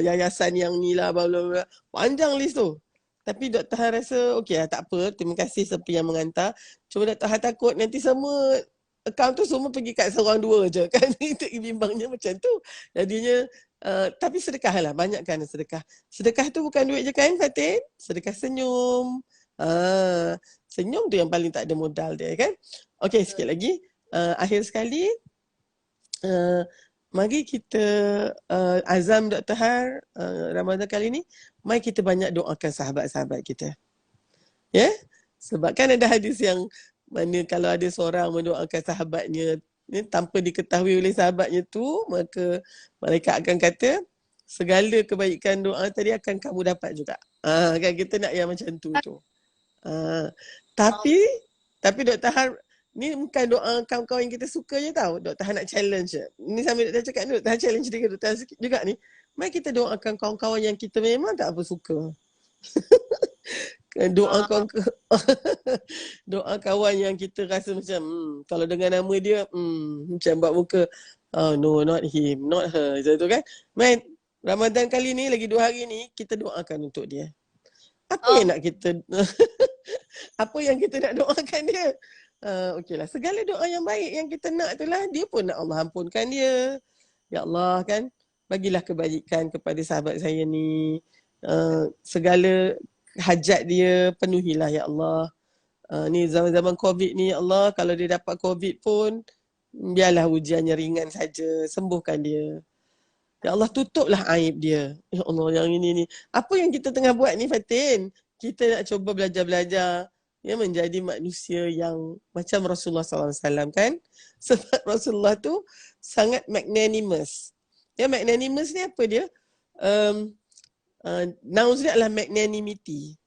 yayasan yang ni lah. Bla bla bla. Panjang list tu. Tapi Dr. Han rasa okey lah, tak apa. Terima kasih siapa yang mengantar. Cuma Dr. Han takut nanti semua akaun tu semua pergi kat seorang dua je kan. Itu bimbangnya macam tu. Jadinya tapi sedekah lah. Banyakkan sedekah. Sedekah tu bukan duit je kan Fatin? Sedekah senyum. Senyum tu yang paling tak ada modal dia kan. Okey, sikit lagi. Akhir sekali. Mari kita azam Dr. Har Ramadan kali ni, mari kita banyak doakan sahabat-sahabat kita. Ya? Sebab kan ada hadis yang mana kalau ada seorang mendoakan sahabatnya tanpa diketahui oleh sahabatnya tu, maka malaikat akan kata segala kebaikan doa tadi akan kamu dapat juga. Kan kita nak yang macam tu. Tapi Dr. Har ni bukan doa kawan-kawan yang kita suka je tau. Dr. Han nak challenge je. Ni sambil Dr. cakap ni, Dr. Han challenge dia Dr. Han juga ni. Mari kita doakan kawan-kawan yang kita memang tak apa suka. Doa kawan yang kita rasa macam kalau dengan nama dia macam buat muka no, not him, not her. Macam tu kan. Mari Ramadan kali ni lagi 2 hari ni kita doakan untuk dia. Apa yang nak kita apa yang kita nak doakan dia? Okeylah, segala doa yang baik yang kita nak itulah dia pun nak Allah ampunkan dia. Ya Allah kan, bagilah kebaikan kepada sahabat saya ni. Segala hajat dia penuhilah ya Allah. Ni zaman-zaman COVID ni ya Allah, kalau dia dapat COVID pun biarlah ujiannya ringan saja, sembuhkan dia. Ya Allah, tutuplah aib dia. Ya Allah, yang ini ni. Apa yang kita tengah buat ni Fatin? Kita nak cuba belajar-belajar menjadi manusia yang macam Rasulullah SAW kan. Sebab Rasulullah tu sangat magnanimous. Ya, magnanimous ni apa dia? Nouns dia adalah magnanimity.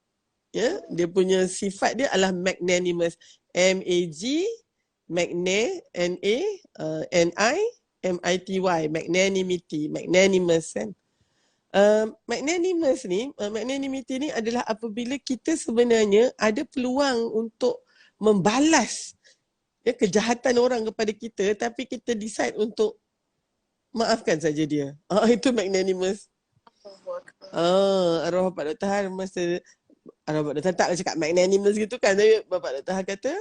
Ya, dia punya sifat dia adalah magnanimous. M-A-G, N-A-N-I-M-I-T-Y, magnanimity, magnanimous kan. Magnanimity ni adalah apabila kita sebenarnya ada peluang untuk membalas kejahatan orang kepada kita tapi kita decide untuk maafkan saja dia. Itu magnanimous. Arwah Bapak Dr. Har masa arwah Bapak Dr. Har tak cakap magnanimous gitu kan, tapi Bapak Dr. Har kata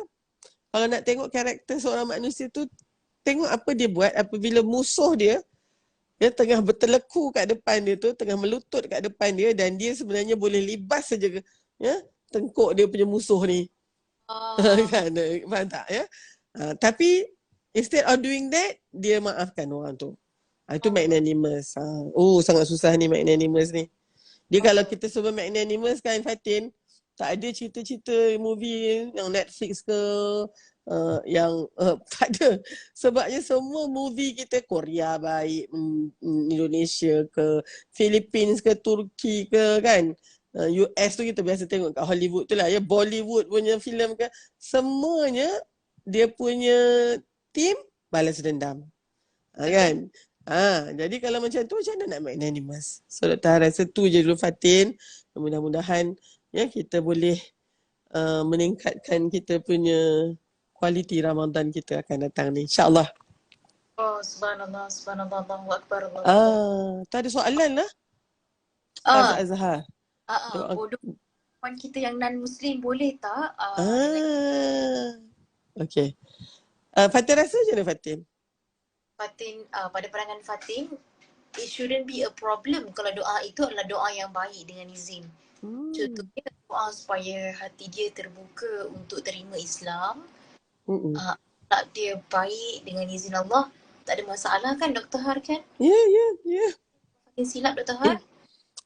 kalau nak tengok karakter seorang manusia tu, tengok apa dia buat apabila musuh dia tengah berteleku kat depan dia tu, tengah melutut kat depan dia dan dia sebenarnya boleh libas saja tengkuk dia punya musuh ni. Kan? Faham tak ya? Tapi instead of doing that, dia maafkan orang tu. Itu magnanimous. Sangat susah ni magnanimous ni. Dia kalau kita semua magnanimous kan Fatin, tak ada cerita-cerita movie yang Netflix ke, yang tak ada. Sebabnya semua movie kita Korea baik, Indonesia ke, Philippines ke, Turki ke kan. US tu kita biasa tengok kat Hollywood tu lah ya, Bollywood punya filem ke, semuanya dia punya team balas dendam. Kan? Jadi kalau macam tu macam mana nak magnanimous? So Dr. rasa tu je dulu Fatin. Mudah-mudahan kita boleh meningkatkan kita punya kualiti Ramadan kita akan datang ni, insya-Allah. Oh, subhanallah, subhanallah, Allahu Akbar, Allahu Akbar. Tak ada soalan lah. Ustaz Ah, Azhar. Doa. bodoh kawan kita yang non-Muslim boleh tak? Dengan Okay. Fatin rasa macam mana Fatin? Fatin, pada pandangan Fatin, it shouldn't be a problem kalau doa itu adalah doa yang baik dengan izin. Contohnya doa supaya hati dia terbuka untuk terima Islam, tak dia baik dengan izin Allah, tak ada masalah kan Dr. Har kan? Ya. Fatin silap Dr. Har?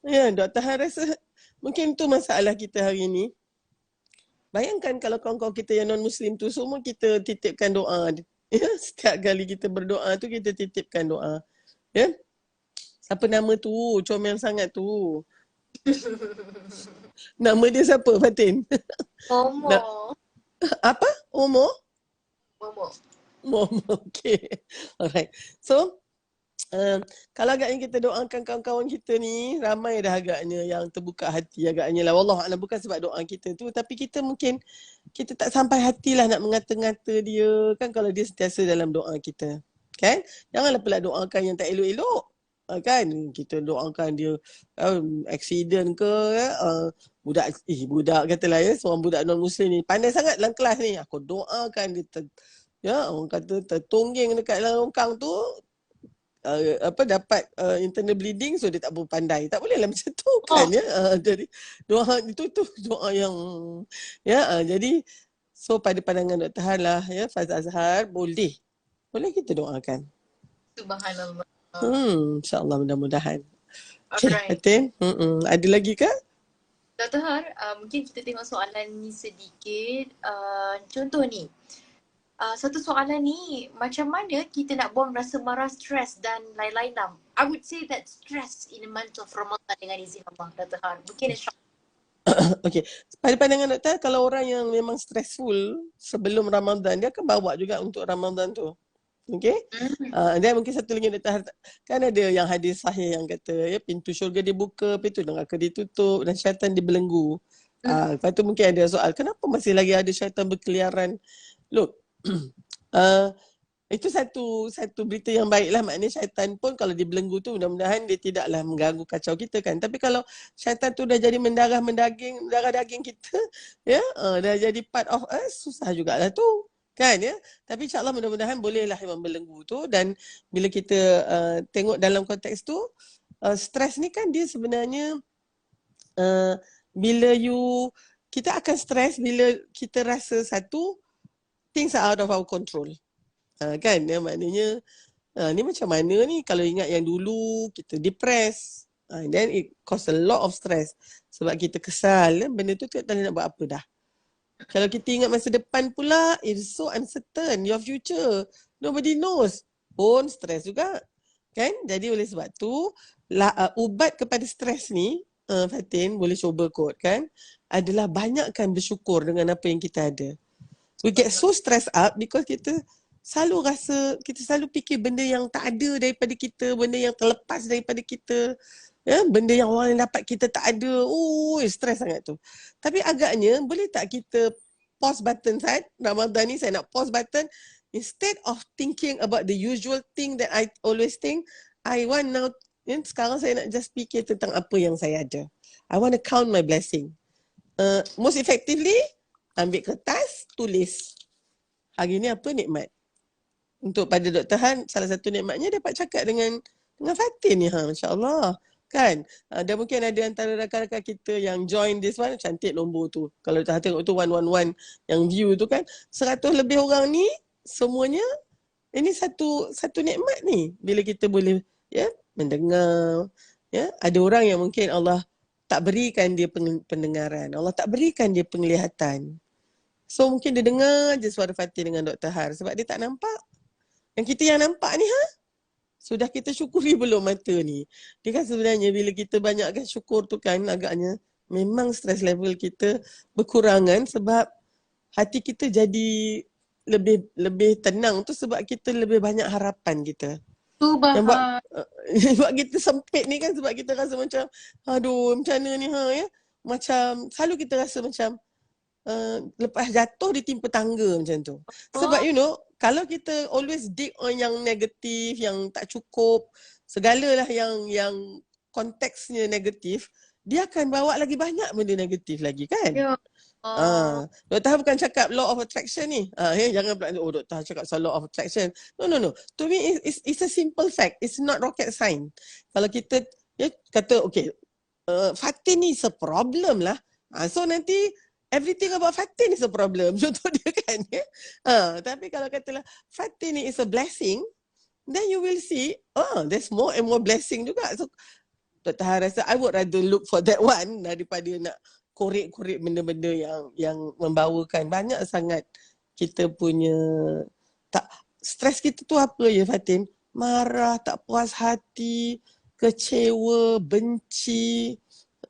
Ya, Dr. Har rasa mungkin tu masalah kita hari ni. Bayangkan kalau kawan-kawan kita yang non-Muslim tu semua kita titipkan doa. Ya, setiap kali kita berdoa tu kita titipkan doa. Ya. Siapa nama tu? Comel sangat tu. Nama dia siapa Fatin? Momo. Apa? Momo? Momo. Okay. Alright. So, kalau agaknya kita doakan kawan-kawan kita ni, ramai dah agaknya yang terbuka hati agaknya lah. Wallahualam, bukan sebab doa kita tu, tapi kita mungkin kita tak sampai hatilah nak mengata-ngata dia kan kalau dia sentiasa dalam doa kita. Kan? Janganlah pula doakan yang tak elok-elok. Kan? Kita doakan dia accident ke, budak katalah ya, seorang budak non-Muslim ni pandai sangat dalam kelas ni. Aku doakan dia orang kata tertonggeng dekat dalam longkang tu, dapat internal bleeding, so dia tak boleh pandai. Tak boleh lah macam tu kan ya. Jadi doa itu tu doa yang jadi so pada pandangan Dr. Har lah ya, Faz Azhar boleh kita doakan. Subhanallah. InsyaAllah mudah-mudahan. Okay, Alright. Fatin, ada lagi ke? Dr. Har, mungkin kita tengok soalan ni sedikit. Contoh ni, satu soalan ni, macam mana kita nak buang rasa marah, stres dan lain-lain lah. I would say that stress in the month of Ramadan dengan izin Allah, Dr. Har. Mungkin Okay, pada pandangan doktor, kalau orang yang memang stressful sebelum Ramadan, dia akan bawa juga untuk Ramadan tu. Okay? Dan mungkin satu lagi doktor, kan ada yang hadis sahih yang kata, ya, pintu syurga dibuka, pintu neraka ditutup dan syaitan dibelenggu. Lepas tu mungkin ada soal, kenapa masih lagi ada syaitan berkeliaran? Look, itu satu berita yang baiklah, maknanya syaitan pun kalau dibelenggu tu mudah-mudahan dia tidaklah mengganggu kacau kita kan. Tapi kalau syaitan tu dah jadi mendarah daging kita, ya, dah jadi part of us, susah jugalah tu kan ya. Tapi insyaAllah mudah-mudahan bolehlah membelenggu tu. Dan bila kita tengok dalam konteks tu, stres ni kan dia sebenarnya bila kita akan stres bila kita rasa satu things are out of our control. Kan? Ya, maknanya ni macam mana ni kalau ingat yang dulu kita depressed. And then it cause a lot of stress. Sebab kita kesal. Benda tu tak tahu nak buat apa dah. Kalau kita ingat masa depan pula, it's so uncertain. Your future. Nobody knows. Pun stres juga. Kan? Jadi oleh sebab tu, ubat kepada stres ni, Fatin boleh cuba kot kan, adalah banyakkan bersyukur dengan apa yang kita ada. We get so stressed up because kita selalu fikir benda yang tak ada daripada kita, benda yang terlepas daripada kita, ya, benda yang orang yang dapat kita tak ada. Stres sangat tu. Tapi agaknya boleh tak kita pause button saat Ramadan ni, saya nak pause button, instead of thinking about the usual thing that I always think, I want now, sekarang saya nak just fikir tentang apa yang saya ada. I want to count my blessing. Most effectively, ambil kertas, tulis. Hari ni apa nikmat? Untuk pada Dr. Han, salah satu nikmatnya dapat cakap dengan Fatin ni. Masya-Allah. Kan? Dan mungkin ada antara rakan-rakan kita yang join this one, cantik nombor tu. Kalau kita tengok tu 111 yang view tu kan, 100 lebih orang ni, semuanya, ini satu nikmat ni. Bila kita boleh mendengar. Ya, ada orang yang mungkin Allah tak berikan dia pendengaran. Allah tak berikan dia penglihatan. So mungkin dia dengar je suara Fatin dengan Dr. Har sebab dia tak nampak. Yang kita yang nampak ni, sudah kita syukuri belum mata ni? Dia kan sebenarnya bila kita banyakkan syukur tu kan, agaknya memang stress level kita berkurangan sebab hati kita jadi lebih tenang tu sebab kita lebih banyak harapan kita. Yang buat kita sempit ni kan sebab kita rasa macam aduh macam mana ni ya. Macam selalu kita rasa macam lepas jatuh dia timpa tangga macam tu. Sebab kalau kita always dig on yang negatif, yang tak cukup, segalalah yang konteksnya negatif, dia akan bawa lagi banyak benda negatif lagi kan? Ya. Dr. Ha bukan cakap law of attraction ni. Jangan pula, Dr. Ha cakap soal law of attraction. No. To me, it's a simple fact. It's not rocket science. Kalau kita kata, okay, Fatin ni is a problem lah. So nanti, everything about Fatin is a problem. Contoh dia kan. Tapi kalau katalah, Fatin ni is a blessing, then you will see, there's more and more blessing juga. So, Dr. Ha rasa, I would rather look for that one daripada nak korek-korek benda-benda yang membawakan banyak sangat kita punya stres kita tu apa ya Fatin? Marah, tak puas hati, kecewa, benci,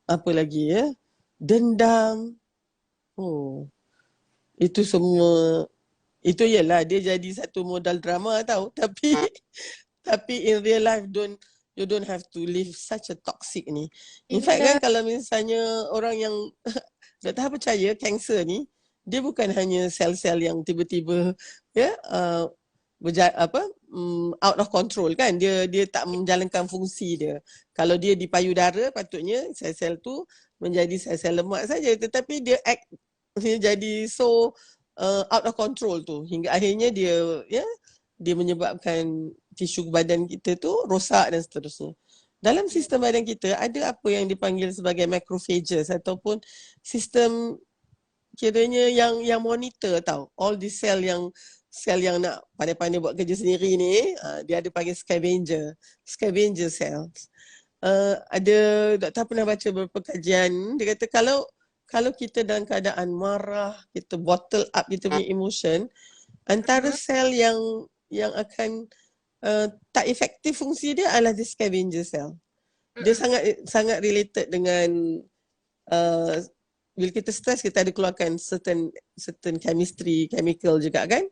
apa lagi ya? Dendam. Itu semua, itu ialah dia jadi satu modal drama tau. Tapi in real life you don't have to live such a toxic ni. In fact kan kalau misalnya orang yang Dr. Ha percaya kanser ni dia bukan hanya sel-sel yang tiba-tiba out of control kan, dia tak menjalankan fungsi dia. Kalau dia di payudara patutnya sel-sel tu menjadi sel-sel lemak saja, tetapi dia jadi so out of control tu hingga akhirnya dia menyebabkan tisu badan kita tu rosak dan seterusnya. Dalam sistem badan kita ada apa yang dipanggil sebagai macrophages ataupun sistem kiranya yang monitor tau. All the sel yang nak pandai-pandai buat kerja sendiri ni, dia ada panggil scavenger cells. Ada doktor pernah baca beberapa kajian, dia kata kalau kita dalam keadaan marah, kita bottle up kita punya emotion, antara sel yang akan tak efektif fungsi dia adalah the scavenger cell. Dia sangat related dengan bila kita stress kita ada keluarkan certain chemical juga kan.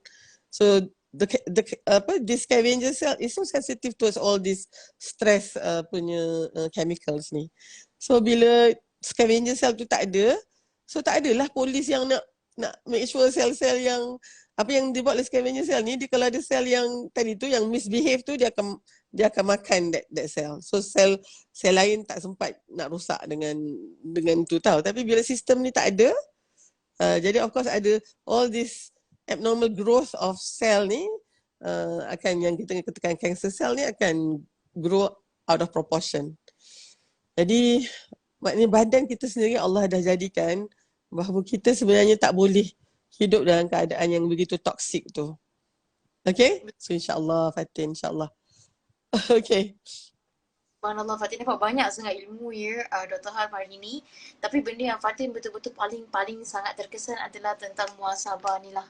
So the scavenger cell is so sensitive towards all these stress punya chemicals ni. So bila scavenger cell tu tak ada, so tak adalah polis yang nak make sure sel-sel yang apa yang dibuat oleh scavenger cell ni, dia kalau ada sel yang tadi tu yang misbehave tu, dia akan makan that cell. So sel lain tak sempat nak rosak dengan tu tau. Tapi bila sistem ni tak ada, jadi of course ada all this abnormal growth of cell ni, akan yang kita katakan cancer cell ni akan grow out of proportion. Jadi maknanya badan kita sendiri Allah dah jadikan bahawa kita sebenarnya tak boleh hidup dalam keadaan yang begitu toksik tu. Okay? So insyaAllah Fatin, insyaAllah. Okay. Subhanallah, Fatin dapat banyak sangat ilmu ya Dr. Ha hari ini. Tapi benda yang Fatin betul-betul paling sangat terkesan adalah tentang muhasabah ni lah.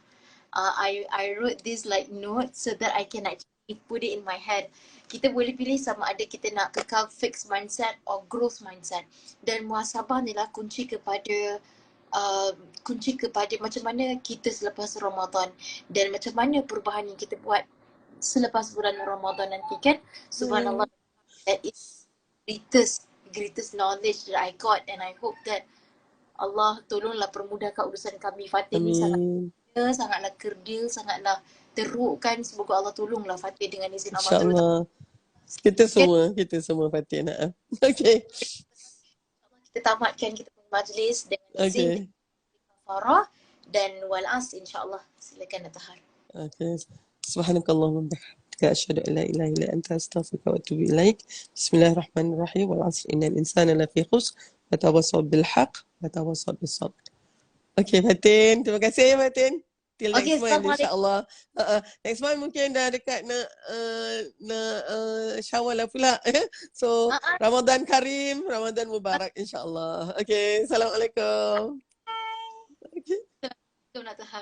I wrote this like note so that I can actually put it in my head. Kita boleh pilih sama ada kita nak kekal fixed mindset or growth mindset. Dan muhasabah ni lah kunci kepada macam mana kita selepas Ramadan dan macam mana perubahan yang kita buat selepas bulan Ramadan nanti kan. Subhanallah, that is greatest knowledge that I got, and I hope that Allah tolonglah permudahkan urusan kami. Fatin ni sangatlah kerdil, sangatlah teruk kan. Semoga Allah tolonglah Fatin dengan izin Allah. InsyaAllah. Kita semua Fatin. Okay. Kita tamatkan kita majlis dengan izin kafarah dan wal as insya-Allah. Silakan Dr. Ha. Okay. Subhanakallahumma bihamdika asyhadu an la ilaha illa anta astaghfiruka wa atubu ilaik. Bismillahirrahmanirrahim. Wal 'asr innal insana lafi khusr wa tawassaw bil haqq wa tawassaw bis sabr. Okay Fatin, terima kasih ya Fatin. Till next month insya-Allah. Next month mungkin dah dekat nak Syawal lah pula. So Ramadan Karim, Ramadan Mubarak insya-Allah. Okay, Assalamualaikum. Bye. Okay. Assalamualaikum Dr. Ha.